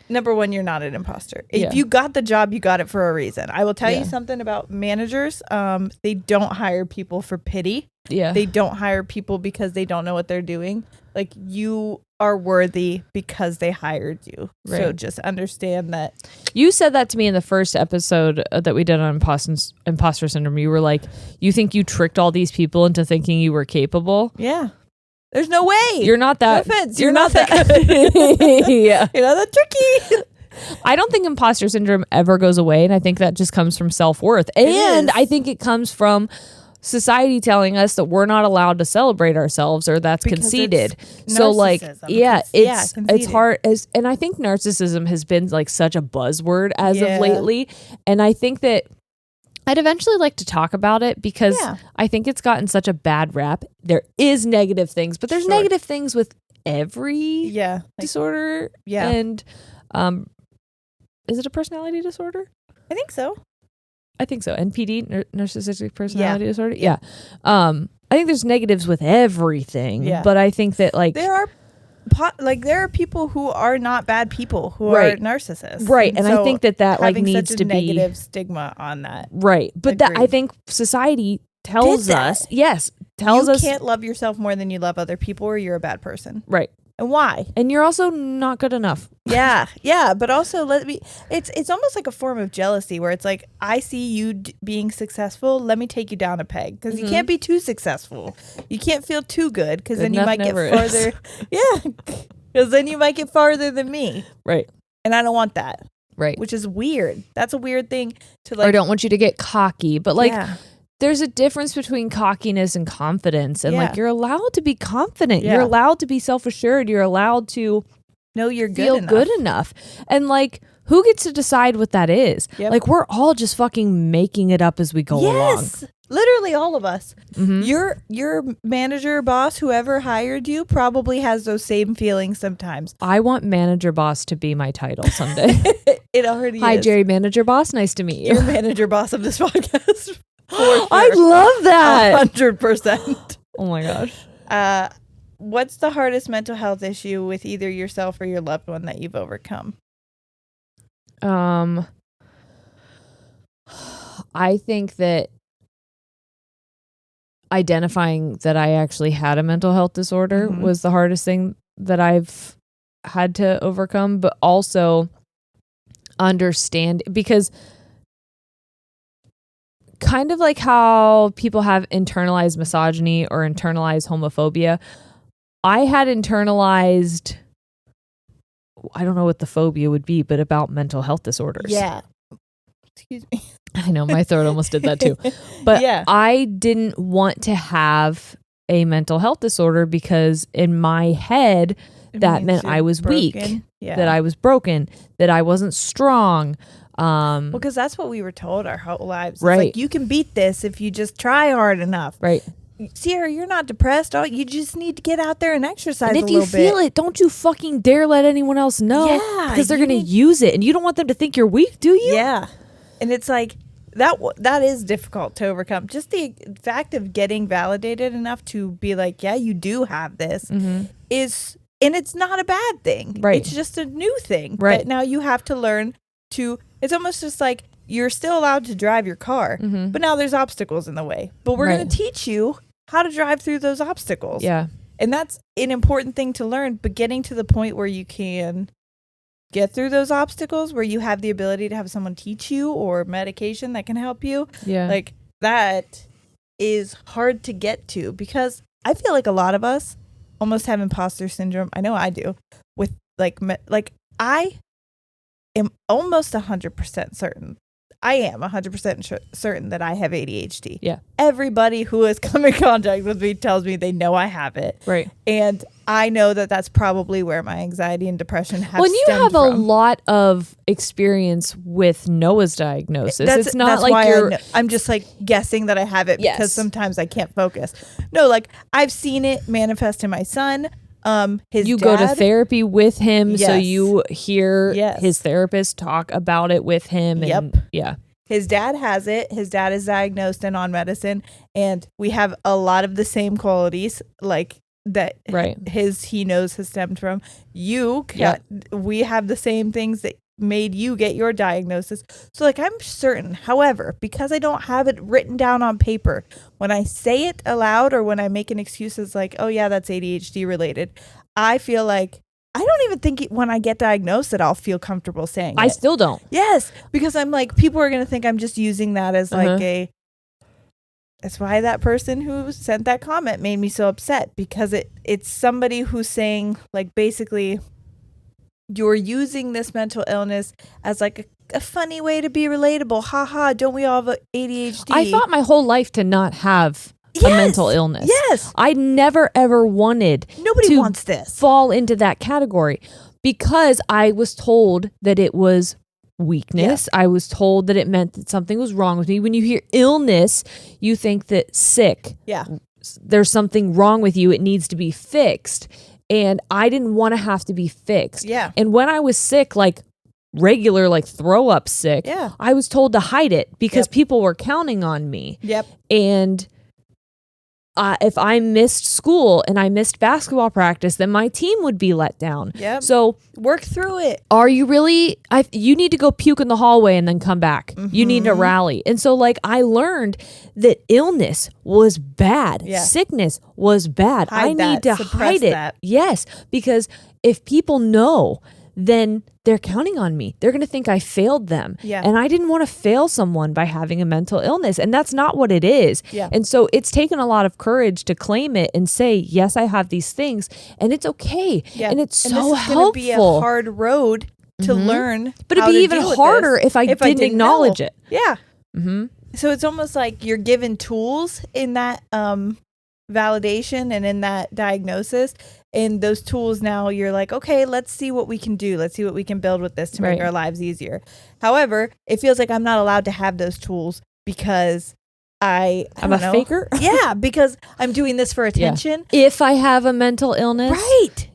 Number one, you're not an imposter. If you got the job, you got it for a reason. I will tell you something about managers. They don't hire people for pity. Yeah. They don't hire people because they don't know what they're doing. Like, you are worthy because they hired you. Right. So just understand that. You said that to me in the first episode that we did on imposter syndrome. You were like, you think you tricked all these people into thinking you were capable? Yeah. There's no way. You're not that. No offense. You're not that good. Yeah. You're not that tricky. I don't think imposter syndrome ever goes away. And I think that just comes from self-worth. And I think it comes from society telling us that we're not allowed to celebrate ourselves, or that's because conceited. So like, it's hard and I think narcissism has been like such a buzzword as of lately. And I think that I'd eventually like to talk about it because I think it's gotten such a bad rap. There is negative things, but there's negative things with every disorder. Yeah. And is it a personality disorder? I think so. NPD, narcissistic personality disorder. Yeah. I think there's negatives with everything. Yeah. But I think that like there are people who are not bad people who are narcissists. Right. And so I think that like needs to be negative stigma on that. Right. But that I think society tells us, you can't love yourself more than you love other people, or you're a bad person. Right. And why? And you're also not good enough. Yeah. Yeah. But also it's almost like a form of jealousy where it's like, I see you being successful. Let me take you down a peg, because you can't be too successful. You can't feel too good, because then you might get farther. Yeah. Because then you might get farther than me. Right. And I don't want that. Right. Which is weird. That's a weird thing to like. Or I don't want you to get cocky, but like. Yeah. There's a difference between cockiness and confidence. And like, you're allowed to be confident. Yeah. You're allowed to be self-assured. You're allowed to know you're good enough. And like, who gets to decide what that is? Yep. Like, we're all just fucking making it up as we go along. Literally all of us. Mm-hmm. Your manager, boss, whoever hired you probably has those same feelings sometimes. I want manager boss to be my title someday. It already is. Hi, Jerry, manager boss. Nice to meet you. You're manager boss of this podcast. Sure. I love that. 100%. Oh my gosh. What's the hardest mental health issue with either yourself or your loved one that you've overcome? I think that identifying that I actually had a mental health disorder was the hardest thing that I've had to overcome, but also understand, because kind of like how people have internalized misogyny or internalized homophobia, I had internalized, I don't know what the phobia would be, but about mental health disorders. Yeah. Excuse me. I know, my throat almost did that too. But yeah. I didn't want to have a mental health disorder because in my head, that meant I was weak, that I was broken, that I wasn't strong. Well, because that's what we were told our whole lives. It's like, you can beat this if you just try hard enough. Right. Sierra, you're not depressed. You just need to get out there and exercise a little bit. And if you feel it, don't you fucking dare let anyone else know. Yeah. Because they're going to use it. And you don't want them to think you're weak, do you? Yeah. And it's like, that is difficult to overcome. Just the fact of getting validated enough to be like, yeah, you do have this is, and it's not a bad thing. Right. It's just a new thing. Right. That now you have to learn to, it's almost just like you're still allowed to drive your car, but now there's obstacles in the way. But we're going to teach you how to drive through those obstacles. Yeah. And that's an important thing to learn, but getting to the point where you can get through those obstacles, where you have the ability to have someone teach you or medication that can help you. Yeah. Like that is hard to get to, because I feel like a lot of us almost have imposter syndrome. I know I do, with like I am almost 100% certain. I am 100% certain that I have ADHD. Yeah. Everybody who has come in contact with me tells me they know I have it. Right. And I know that that's probably where my anxiety and depression have stemmed from. Well, you have a from. lot of experience with Noah's diagnosis. It's not that's like why I'm just like guessing that I have it because sometimes I can't focus. No, like I've seen it manifest in my son. You go to therapy with him, so you hear his therapist talk about it with him. And, yeah. His dad has it. His dad is diagnosed and on medicine, and we have a lot of the same qualities, like that. Right. He knows has stemmed from you. We have the same things that made you get your diagnosis. So like I'm certain, however, because I don't have it written down on paper, when I say it aloud or when I make an excuse as like, oh yeah, that's ADHD related, I feel like I don't even think when I get diagnosed that I'll feel comfortable saying it. I still don't. Yes, because I'm like, people are going to think I'm just using that as like that's why that person who sent that comment made me so upset, because it's somebody who's saying like basically you're using this mental illness as like a funny way to be relatable. Ha ha, don't we all have ADHD? I thought my whole life to not have a mental illness. Yes. I never ever wanted Nobody wants this. Fall into that category, because I was told that it was weakness. I was told that it meant that something was wrong with me. When you hear illness, you think that sick. Yeah. There's something wrong with you. It needs to be fixed. And I didn't want to have to be fixed. Yeah. And when I was sick, like regular, like throw up sick, I was told to hide it because people were counting on me. Yep. And if I missed school and I missed basketball practice, then my team would be let down. Yep. So work through it. Are you really? You need to go puke in the hallway and then come back. You need to rally. And so like I learned that illness was bad. Yeah. Sickness was bad. I need to hide it. That. Yes. Because if people know, then they're counting on me. They're going to think I failed them. Yeah. And I didn't want to fail someone by having a mental illness. And that's not what it is. Yeah. And so it's taken a lot of courage to claim it and say, yes, I have these things. And it's okay. Yeah. And it's so helpful. It's going to be a hard road to learn. But it'd be even harder if I didn't acknowledge it. Yeah. So it's almost like you're given tools in that validation and in that diagnosis. And those tools now you're like, okay, let's see what we can do. Let's see what we can build with this to make our lives easier. However, it feels like I'm not allowed to have those tools because I'm a faker. Yeah, because I'm doing this for attention. Yeah. If I have a mental illness. Right.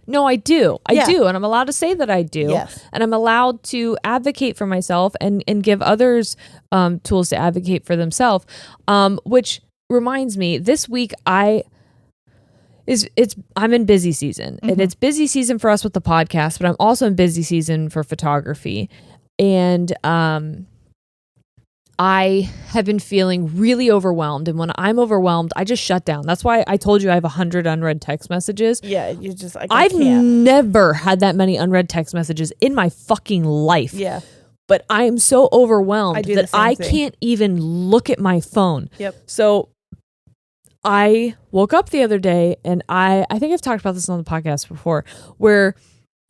No, I do. I do. And I'm allowed to say that I do. Yes. And I'm allowed to advocate for myself and give others tools to advocate for themselves. Which reminds me, this week I'm in busy season, and it's busy season for us with the podcast, but I'm also in busy season for photography. And I have been feeling really overwhelmed. And when I'm overwhelmed, I just shut down. That's why I told you I have 100 unread text messages. Yeah, you just like, I've never had that many unread text messages in my fucking life. Yeah. But I am so overwhelmed that I thing. can't even look at my phone. Yep. So I woke up the other day, and I think I've talked about this on the podcast before, where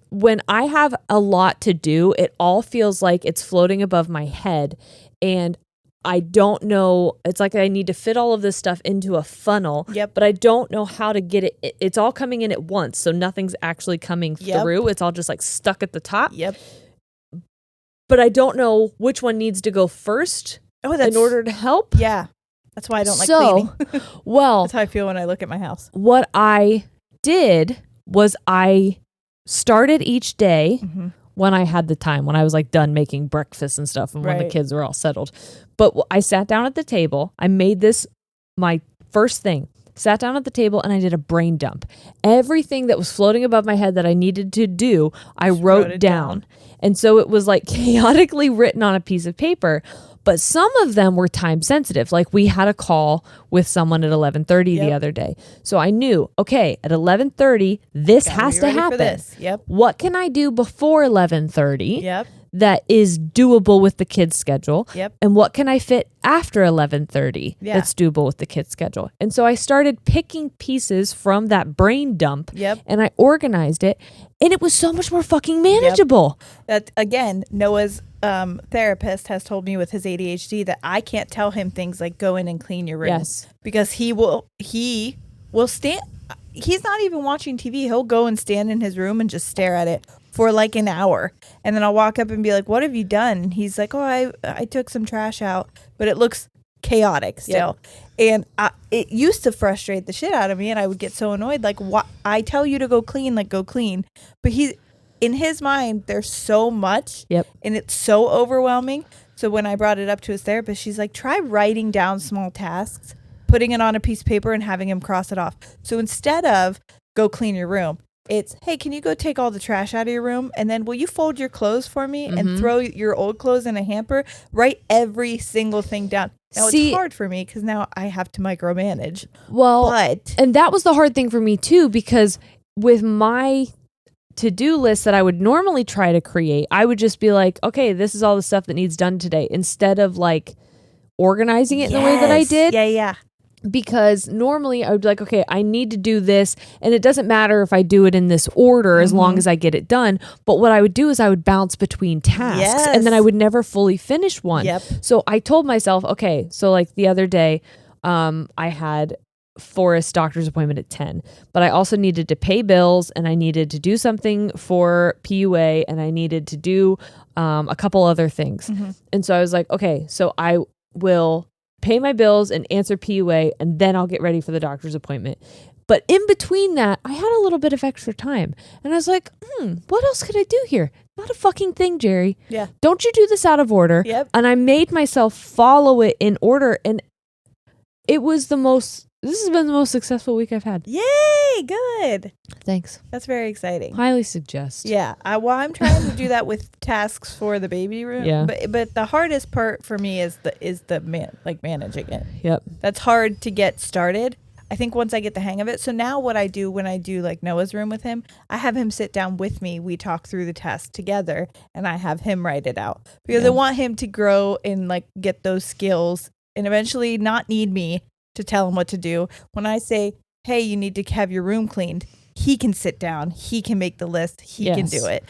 when I have a lot to do, it all feels like it's floating above my head, and I don't know. It's like I need to fit all of this stuff into a funnel, but I don't know how to get it. It's all coming in at once, so nothing's actually coming through. It's all just like stuck at the top. Yep. But I don't know which one needs to go first in order to help. Yeah. That's why I don't like cleaning. Well, that's how I feel when I look at my house. What I did was I started each day when I had the time, when I was like done making breakfast and stuff, and when the kids were all settled. But I sat down at the table. I made this my first thing. Sat down at the table and I did a brain dump. Everything that was floating above my head that I needed to do, I wrote down. And so it was like chaotically written on a piece of paper. But some of them were time sensitive. Like we had a call with someone at 11:30 the other day. So I knew, okay, at 11:30, this has to happen. What can I do before 11:30 that is doable with the kids' schedule? And what can I fit after 11:30 that's doable with the kids' schedule? And so I started picking pieces from that brain dump and I organized it. And it was so much more fucking manageable. That, again, Noah's therapist has told me with his ADHD that I can't tell him things like go in and clean your room because he will stand. He's not even watching TV. He'll go and stand in his room and just stare at it for like an hour. And then I'll walk up and be like, what have you done? And he's like, oh, I took some trash out, but it looks chaotic still. And it used to frustrate the shit out of me. And I would get so annoyed. Like, what? I tell you to go clean, like go clean. But in his mind, there's so much and it's so overwhelming. So when I brought it up to his therapist, she's like, try writing down small tasks, putting it on a piece of paper and having him cross it off. So instead of go clean your room, it's, hey, can you go take all the trash out of your room? And then will you fold your clothes for me and throw your old clothes in a hamper? Write every single thing down. Now, it's hard for me because now I have to micromanage. Well, and that was the hard thing for me too, because with my to-do list that I would normally try to create, I would just be like, okay, this is all the stuff that needs done today, instead of like organizing it in the way that I did. Yeah. Because normally I would be like, okay, I need to do this, and it doesn't matter if I do it in this order as long as I get it done. But what I would do is I would bounce between tasks and then I would never fully finish one. So I told myself, okay, so like the other day, I had Forrest's doctor's appointment at 10, but I also needed to pay bills and I needed to do something for PUA and I needed to do a couple other things. And so I was like, okay, so I will pay my bills and answer PUA, and then I'll get ready for the doctor's appointment. But in between that, I had a little bit of extra time. And I was like, what else could I do here? Not a fucking thing, Jerry. Yeah. Don't you do this out of order. And I made myself follow it in order. And this has been the most successful week I've had. Yay, good. Thanks. That's very exciting. Highly suggest. Yeah. I'm trying to do that with tasks for the baby room. Yeah. But the hardest part for me is managing it. Yep. That's hard to get started. I think once I get the hang of it. So now what I do when I do like Noah's room with him, I have him sit down with me. We talk through the task together and I have him write it out because I want him to grow and like get those skills and eventually not need me to tell him what to do. When I say, hey, you need to have your room cleaned, he can sit down, he can make the list, he can do it.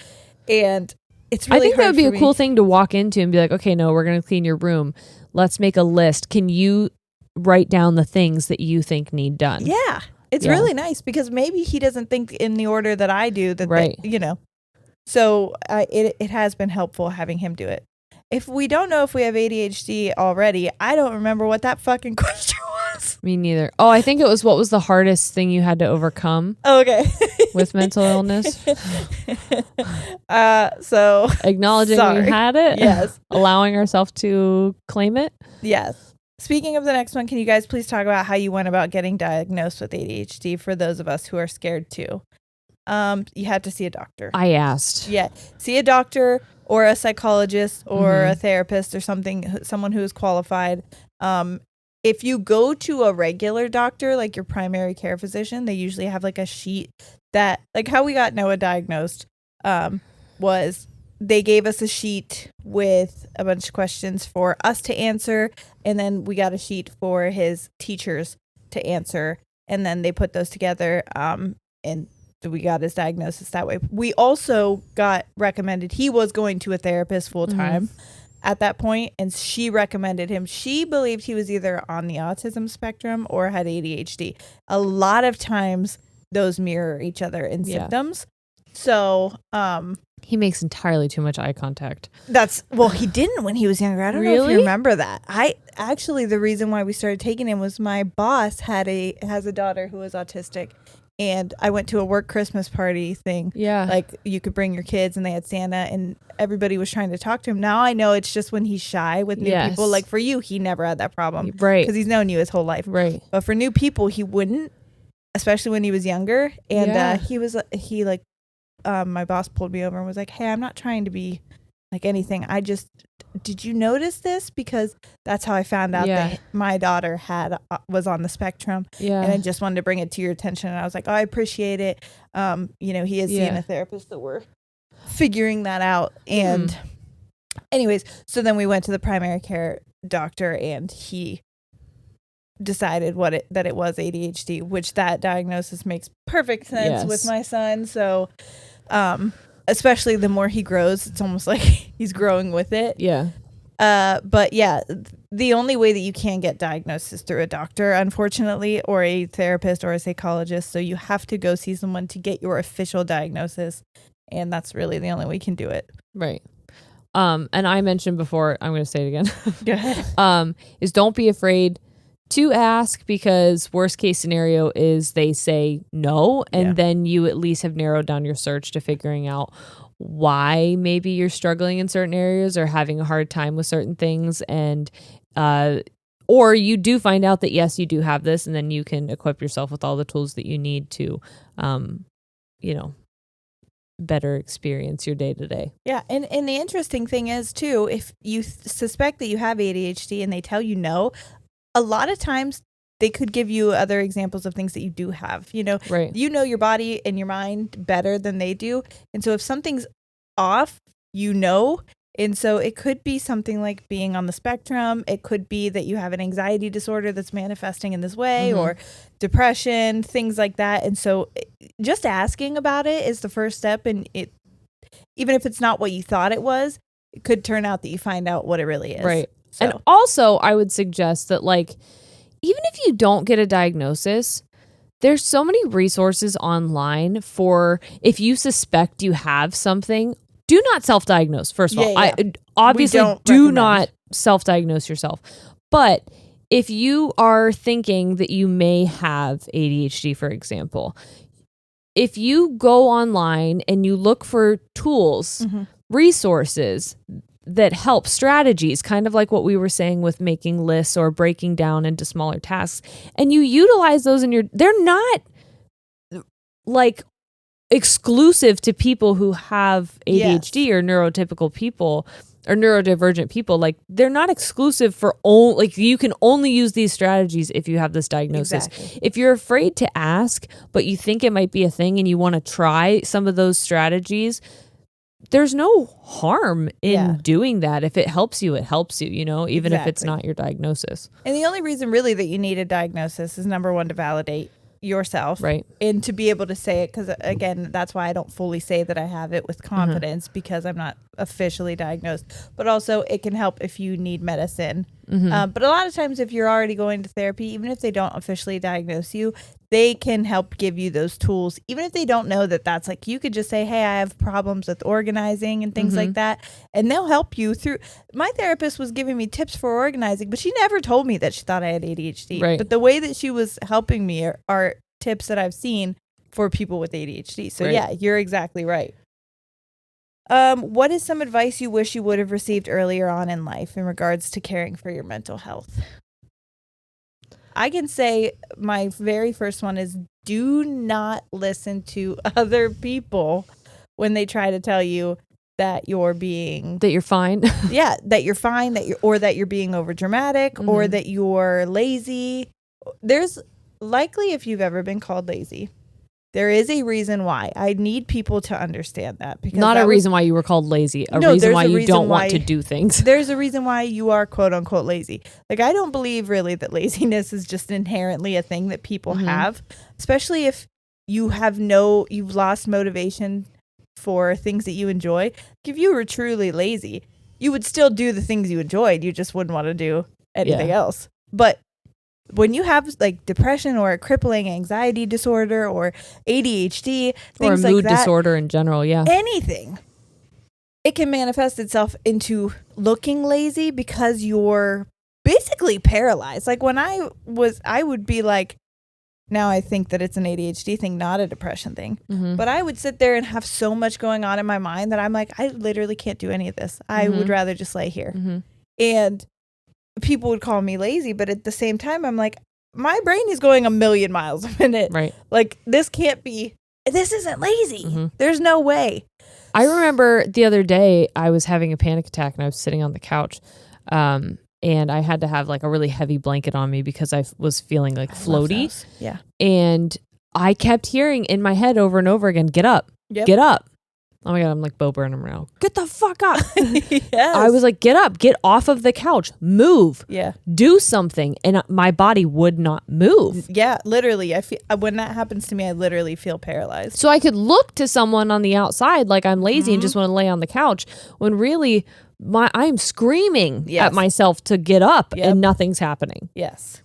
And it's really I think hard that would be a me. cool thing to walk into and be like, okay, no, we're going to clean your room. Let's make a list. Can you write down the things that you think need done? Yeah. It's really nice because maybe he doesn't think in the order that I do that, So it has been helpful having him do it. If we don't know if we have ADHD already, I don't remember what that fucking question was. Me neither. Oh, I think it was, what was the hardest thing you had to overcome? Okay. With mental illness? So acknowledging we had it? Yes. Allowing ourselves to claim it? Yes. Speaking of the next one, can you guys please talk about how you went about getting diagnosed with ADHD for those of us who are scared too? You had to see a doctor. I asked. Yeah. See a doctor or a psychologist or a therapist or someone who is qualified. If you go to a regular doctor, like your primary care physician, they usually have like a sheet that, like how we got Noah diagnosed, was they gave us a sheet with a bunch of questions for us to answer, and then we got a sheet for his teachers to answer, and then they put those together, and we got his diagnosis that way. We also got recommended, he was going to a therapist full time at that point, and she recommended him. She believed he was either on the autism spectrum or had ADHD. A lot of times those mirror each other in symptoms. So, he makes entirely too much eye contact. He didn't when he was younger. I don't know if you remember that. The reason why we started taking him was my boss has a daughter who is autistic. And I went to a work Christmas party thing. Yeah. Like you could bring your kids and they had Santa and everybody was trying to talk to him. Now I know it's just when he's shy with new people. Like for you, he never had that problem. Right. Because he's known you his whole life. Right. But for new people, he wouldn't, especially when he was younger. And my boss pulled me over and was like, hey, I'm not trying to be like anything. Did you notice this? Because that's how I found out that my daughter was on the spectrum. Yeah. And I just wanted to bring it to your attention. And I was like, oh, I appreciate it. He is seeing a therapist, that we're figuring that out. And anyways, so then we went to the primary care doctor and he decided that it was ADHD, which that diagnosis makes perfect sense with my son. So, especially the more he grows, it's almost like he's growing with it. Yeah. But yeah, the only way that you can get diagnosed is through a doctor, unfortunately, or a therapist or a psychologist. So you have to go see someone to get your official diagnosis. And that's really the only way you can do it. Right. And I mentioned before, I'm going to say it again. Go ahead. Is don't be afraid to ask, because worst case scenario is they say no, and then you at least have narrowed down your search to figuring out why maybe you're struggling in certain areas or having a hard time with certain things, and or you do find out that yes, you do have this, and then you can equip yourself with all the tools that you need to better experience your day to day. Yeah. And the interesting thing is too, if you suspect that you have ADHD and they tell you no, a lot of times they could give you other examples of things that you do have, right. You know your body and your mind better than they do. And so if something's off, and so it could be something like being on the spectrum. It could be that you have an anxiety disorder that's manifesting in this way, or depression, things like that. And so just asking about it is the first step. And even if it's not what you thought it was, it could turn out that you find out what it really is. Right. So. And also I would suggest that even if you don't get a diagnosis, there's so many resources online for if you suspect you have something. Do not self-diagnose, first of all. I obviously do not self-diagnose yourself. But if you are thinking that you may have ADHD, for example, if you go online and you look for tools, resources that help, strategies, kind of like what we were saying with making lists or breaking down into smaller tasks, and you utilize those they're not exclusive to people who have ADHD or neurotypical people or neurodivergent people. They're not exclusive for you can only use these strategies if you have this diagnosis. Exactly. If you're afraid to ask, but you think it might be a thing and you want to try some of those strategies, there's no harm in doing that. If it helps you, it helps you, even if it's not your diagnosis. And the only reason really that you need a diagnosis is, number one, to validate yourself, right, and to be able to say it, because again, that's why I don't fully say that I have it with confidence, because I'm not officially diagnosed. But also it can help if you need medicine, but a lot of times if you're already going to therapy, even if they don't officially diagnose you, they can help give you those tools. Even if they don't know that's you could just say, hey, I have problems with organizing and things like that, and they'll help you through. My therapist was giving me tips for organizing, but she never told me that she thought I had ADHD. Right. But the way that she was helping me are tips that I've seen for people with ADHD. So yeah, you're exactly right. What is some advice you wish you would have received earlier on in life in regards to caring for your mental health? I can say my very first one is, do not listen to other people when they try to tell you that you're being that you're fine. Yeah, that you're fine, that you're being over dramatic, or that you're lazy. There's likely, if you've ever been called lazy, there is a reason why. I need people to understand that, because not a reason why you were called lazy, reason why you don't want to do things. There's a reason why you are quote unquote lazy. Like, I don't believe really that laziness is just inherently a thing that people have, especially if you've lost motivation for things that you enjoy. Like, if you were truly lazy, you would still do the things you enjoyed. You just wouldn't want to do anything else. But when you have like depression or a crippling anxiety disorder or ADHD, or a mood disorder in general, anything, it can manifest itself into looking lazy because you're basically paralyzed. Like, when I would be like, now I think that it's an ADHD thing, not a depression thing. But I would sit there and have so much going on in my mind that I'm like, I literally can't do any of this. I would rather just lay here. And people would call me lazy, but at the same time, I'm like, my brain is going 1,000,000 miles a minute. Right. Like, this isn't lazy. There's no way. I remember the other day I was having a panic attack and I was sitting on the couch. And I had to have like a really heavy blanket on me because I was feeling like floaty. Yeah. And I kept hearing in my head over and over again, get up, get up. Oh my God, I'm like Bo Burnham now. Get the fuck up. Yes. I was like, get up, get off of the couch, move, do something. And my body would not move. Yeah, literally. I feel, when that happens to me, I literally feel paralyzed. So I could look to someone on the outside like I'm lazy and just want to lay on the couch, when really I'm screaming at myself to get up and nothing's happening. Yes.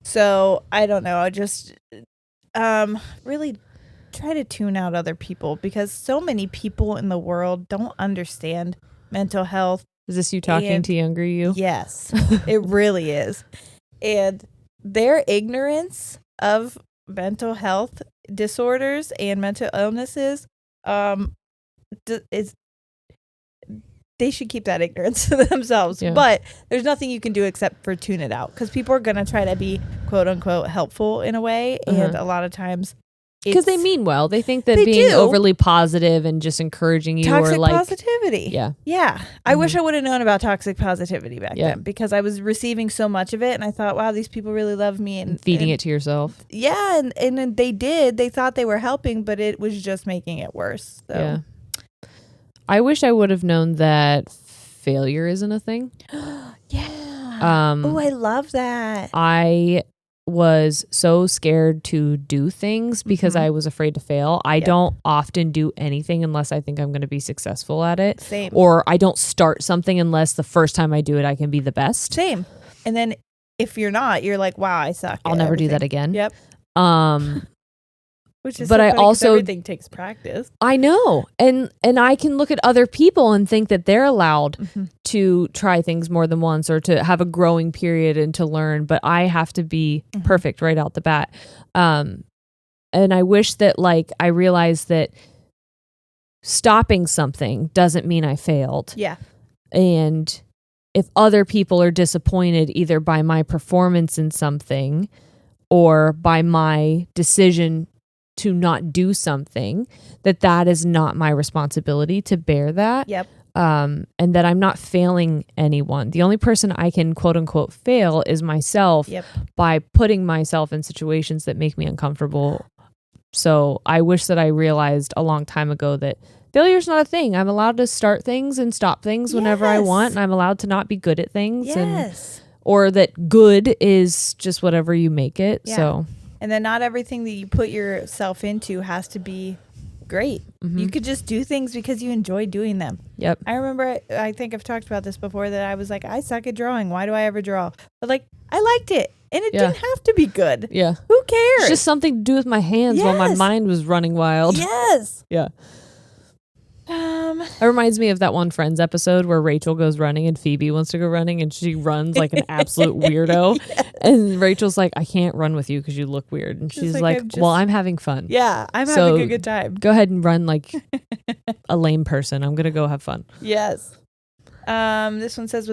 So I don't know. I just really try to tune out other people, because so many people in the world don't understand mental health. Is this you talking to younger you? Yes, it really is. And their ignorance of mental health disorders and mental illnesses is, they should keep that ignorance to themselves. Yeah. But there's nothing you can do except for tune it out, because people are going to try to be quote unquote helpful in a way. And a lot of times, because they mean well. They think that being overly positive and just encouraging you, toxic or like positivity. Yeah. I wish I would have known about toxic positivity back then, because I was receiving so much of it, and I thought, wow, these people really love me, and feeding it to yourself. Yeah, and they did. They thought they were helping, but it was just making it worse. So. Yeah. I wish I would have known that failure isn't a thing. Yeah. Oh, I love that. I was so scared to do things because I was afraid to fail. I don't often do anything unless I think I'm going to be successful at it. Same. Or I don't start something unless the first time I do it, I can be the best. Same. And then if you're not, you're like, wow, I suck. I'll never do that again. Yep. Which is but so I also, everything takes practice. I know. And I can look at other people and think that they're allowed to try things more than once, or to have a growing period and to learn, but I have to be perfect right out the bat. And I wish that, like, I realized that stopping something doesn't mean I failed. Yeah. And if other people are disappointed either by my performance in something or by my decision to not do something, that is not my responsibility to bear that. Yep. And that I'm not failing anyone. The only person I can quote unquote fail is myself by putting myself in situations that make me uncomfortable. So I wish that I realized a long time ago that failure's not a thing. I'm allowed to start things and stop things whenever I want, and I'm allowed to not be good at things. Or that good is just whatever you make it. Yeah. So. And then not everything that you put yourself into has to be great. You could just do things because you enjoy doing them. Yep. I remember, I think I've talked about this before, that I was like, I suck at drawing. Why do I ever draw? But like, I liked it. And it didn't have to be good. Yeah. Who cares? It's just something to do with my hands while my mind was running wild. Yes. Yeah. It reminds me of that one Friends episode where Rachel goes running and Phoebe wants to go running, and she runs like an absolute weirdo. And Rachel's like, I can't run with you because you look weird. And she's like, well, I'm having fun. Yeah, I'm having a good time. Go ahead and run like a lame person. I'm going to go have fun. Yes. This one says,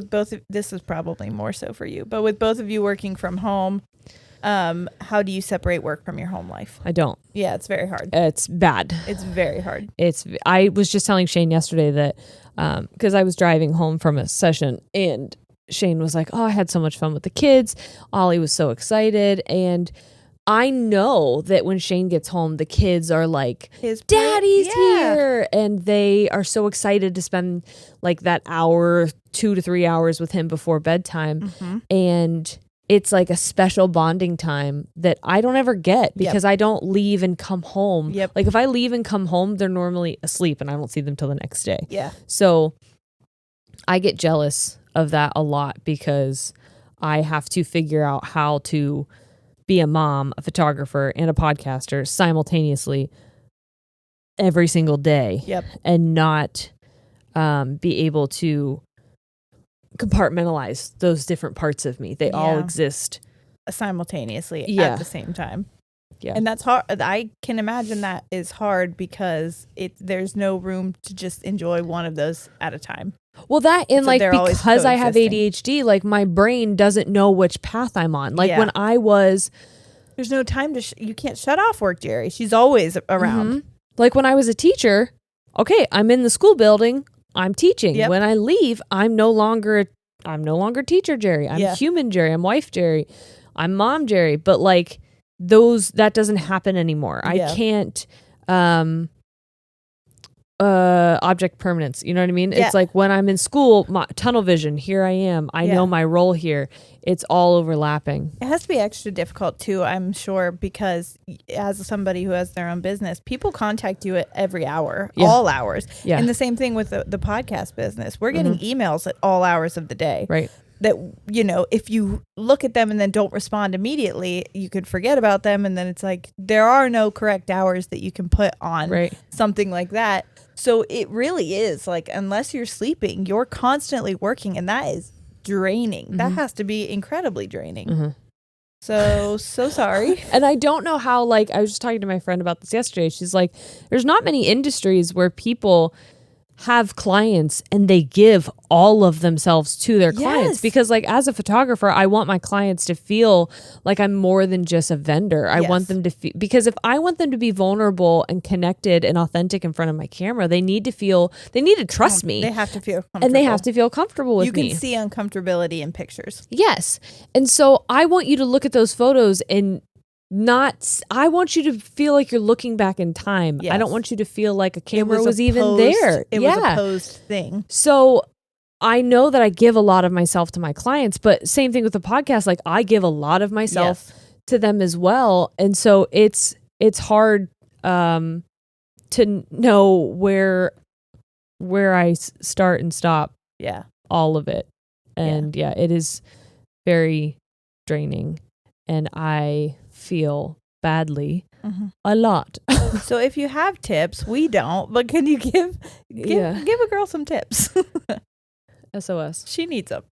this is probably more so for you, but with both of you working from home, How do you separate work from your home life? I don't. Yeah, it's very hard. It's bad. It's very hard. I was just telling Shane yesterday that because I was driving home from a session and Shane was like, oh, I had so much fun with the kids. Ollie was so excited. And I know that when Shane gets home, the kids are like, Daddy's here. And they are so excited to spend like that hour, 2 to 3 hours with him before bedtime. Mm-hmm. And it's like a special bonding time that I don't ever get because I don't leave and come home. Yep. Like if I leave and come home, they're normally asleep and I don't see them till the next day. Yeah. So I get jealous of that a lot because I have to figure out how to be a mom, a photographer, and a podcaster simultaneously every single day. Yep. And not be able to compartmentalize those different parts of me. They all exist simultaneously at the same time. Yeah. And that's hard. I can imagine that is hard because there's no room to just enjoy one of those at a time. Well, that and so like because I have ADHD, like my brain doesn't know which path I'm on. Like when I was, there's no time to. You can't shut off work, Jerry. She's always around. Mm-hmm. Like when I was a teacher, okay, I'm in the school building, I'm teaching. Yep. When I leave, I'm no longer teacher Jerry. I'm human Jerry. I'm wife Jerry. I'm mom Jerry. But like that doesn't happen anymore. I can't. Object permanence, you know what I mean? It's like when I'm in school, my tunnel vision, here I am, I know my role here, it's all overlapping. It has to be extra difficult too, I'm sure, because as somebody who has their own business, people contact you at every hour, all hours. And the same thing with the podcast business. We're getting emails at all hours of the day, right? That, you know, if you look at them and then don't respond immediately, you could forget about them, and then it's like there are no correct hours that you can put on something like that. So it really is like, unless you're sleeping, you're constantly working, and that is draining. Mm-hmm. That has to be incredibly draining. Mm-hmm. So sorry. And I don't know how, like, I was just talking to my friend about this yesterday. She's like, there's not many industries where people have clients and they give all of themselves to their clients, because like as a photographer, I want my clients to feel like I'm more than just a vendor. I want them to feel, because if I want them to be vulnerable and connected and authentic in front of my camera, they need to trust me. They have to feel comfortable. And they have to feel comfortable with me. You can see uncomfortability in pictures. Yes. And so I want you to look at those photos and I want you to feel like you're looking back in time. Yes. I don't want you to feel like a camera was even there. It was a posed thing. So I know that I give a lot of myself to my clients, but same thing with the podcast. Like I give a lot of myself to them as well. And so it's hard to know where I start and stop. Yeah. All of it. And it is very draining. And I feel badly a lot. So if you have tips, we don't, but can you give a girl some tips? SOS. She needs them.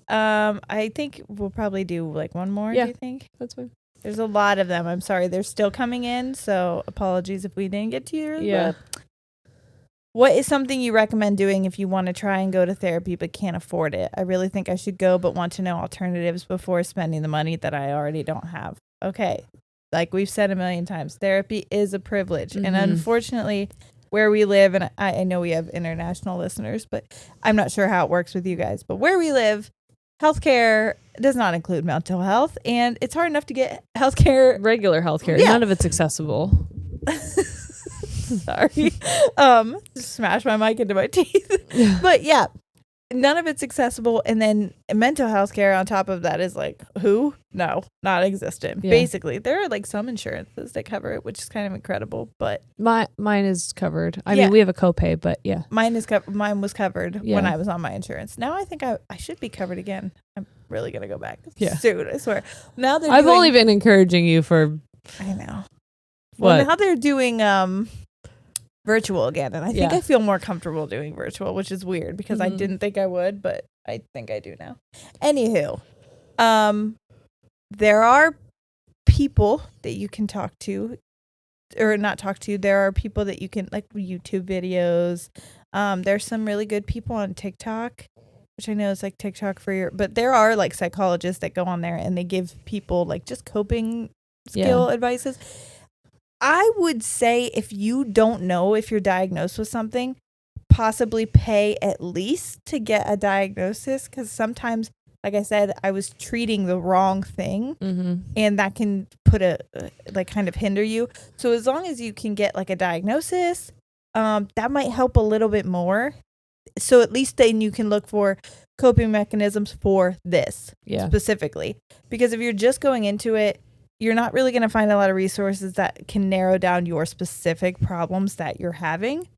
I think we'll probably do like one more. Do you think? That's fine. There's a lot of them. I'm sorry. They're still coming in. So apologies if we didn't get to yours. Yeah. What is something you recommend doing if you want to try and go to therapy but can't afford it? I really think I should go, but want to know alternatives before spending the money that I already don't have. Okay. Like we've said a million times, therapy is a privilege. Mm-hmm. And unfortunately, where we live, and I know we have international listeners, but I'm not sure how it works with you guys, but where we live, healthcare does not include mental health, and it's hard enough to get healthcare. Regular healthcare. Yeah. None of it's accessible. Sorry. Smash my mic into my teeth. But yeah, none of it's accessible. And then mental health care on top of that is like, who? No, not existent. Yeah. Basically, there are like some insurances that cover it, which is kind of incredible. But mine is covered. I mean, we have a copay, but yeah. Mine was covered when I was on my insurance. Now I think I should be covered again. I'm really going to go back soon, I swear. Now I've only been encouraging you for... I know. Well, now they're doing... virtual again, and I think I feel more comfortable doing virtual, which is weird because I didn't think I would, but I think I do now. Anywho, there are people that you can talk to, or not talk to. There are people that you can, like YouTube videos. There's some really good people on TikTok. which I know is like TikTok for your, but there are like psychologists that go on there and they give people like just coping skill advices. I would say if you don't know if you're diagnosed with something, possibly pay at least to get a diagnosis, because sometimes, like I said, I was treating the wrong thing, and that can put like kind of hinder you. So as long as you can get like a diagnosis, that might help a little bit more. So at least then you can look for coping mechanisms for this specifically. Because if you're just going into it, you're not really going to find a lot of resources that can narrow down your specific problems that you're having.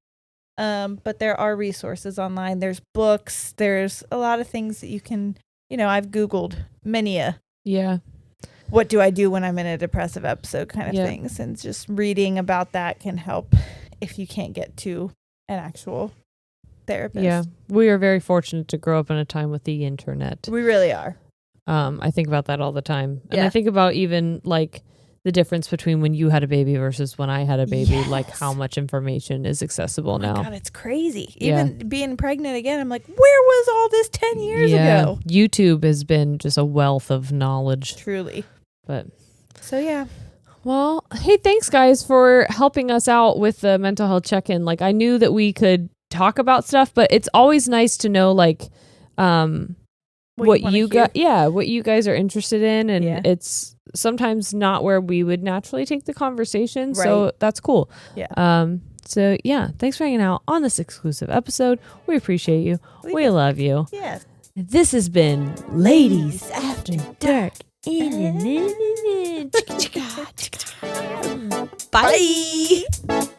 But there are resources online. There's books. There's a lot of things that you can, I've Googled many what do I do when I'm in a depressive episode kind of things. And just reading about that can help if you can't get to an actual therapist. Yeah. We are very fortunate to grow up in a time with the internet. We really are. I think about that all the time. And I think about even like the difference between when you had a baby versus when I had a baby, like how much information is accessible now. God, it's crazy. Even being pregnant again, I'm like, where was all this 10 years ago? YouTube has been just a wealth of knowledge. Truly. But so, yeah. Well, hey, thanks guys for helping us out with the mental health check-in. Like I knew that we could talk about stuff, but it's always nice to know like, what you guys are interested in, and it's sometimes not where we would naturally take the conversation, so that's cool. So thanks for hanging out on this exclusive episode. We appreciate you. We love you. Yes. This has been Ladies After Dark. Bye.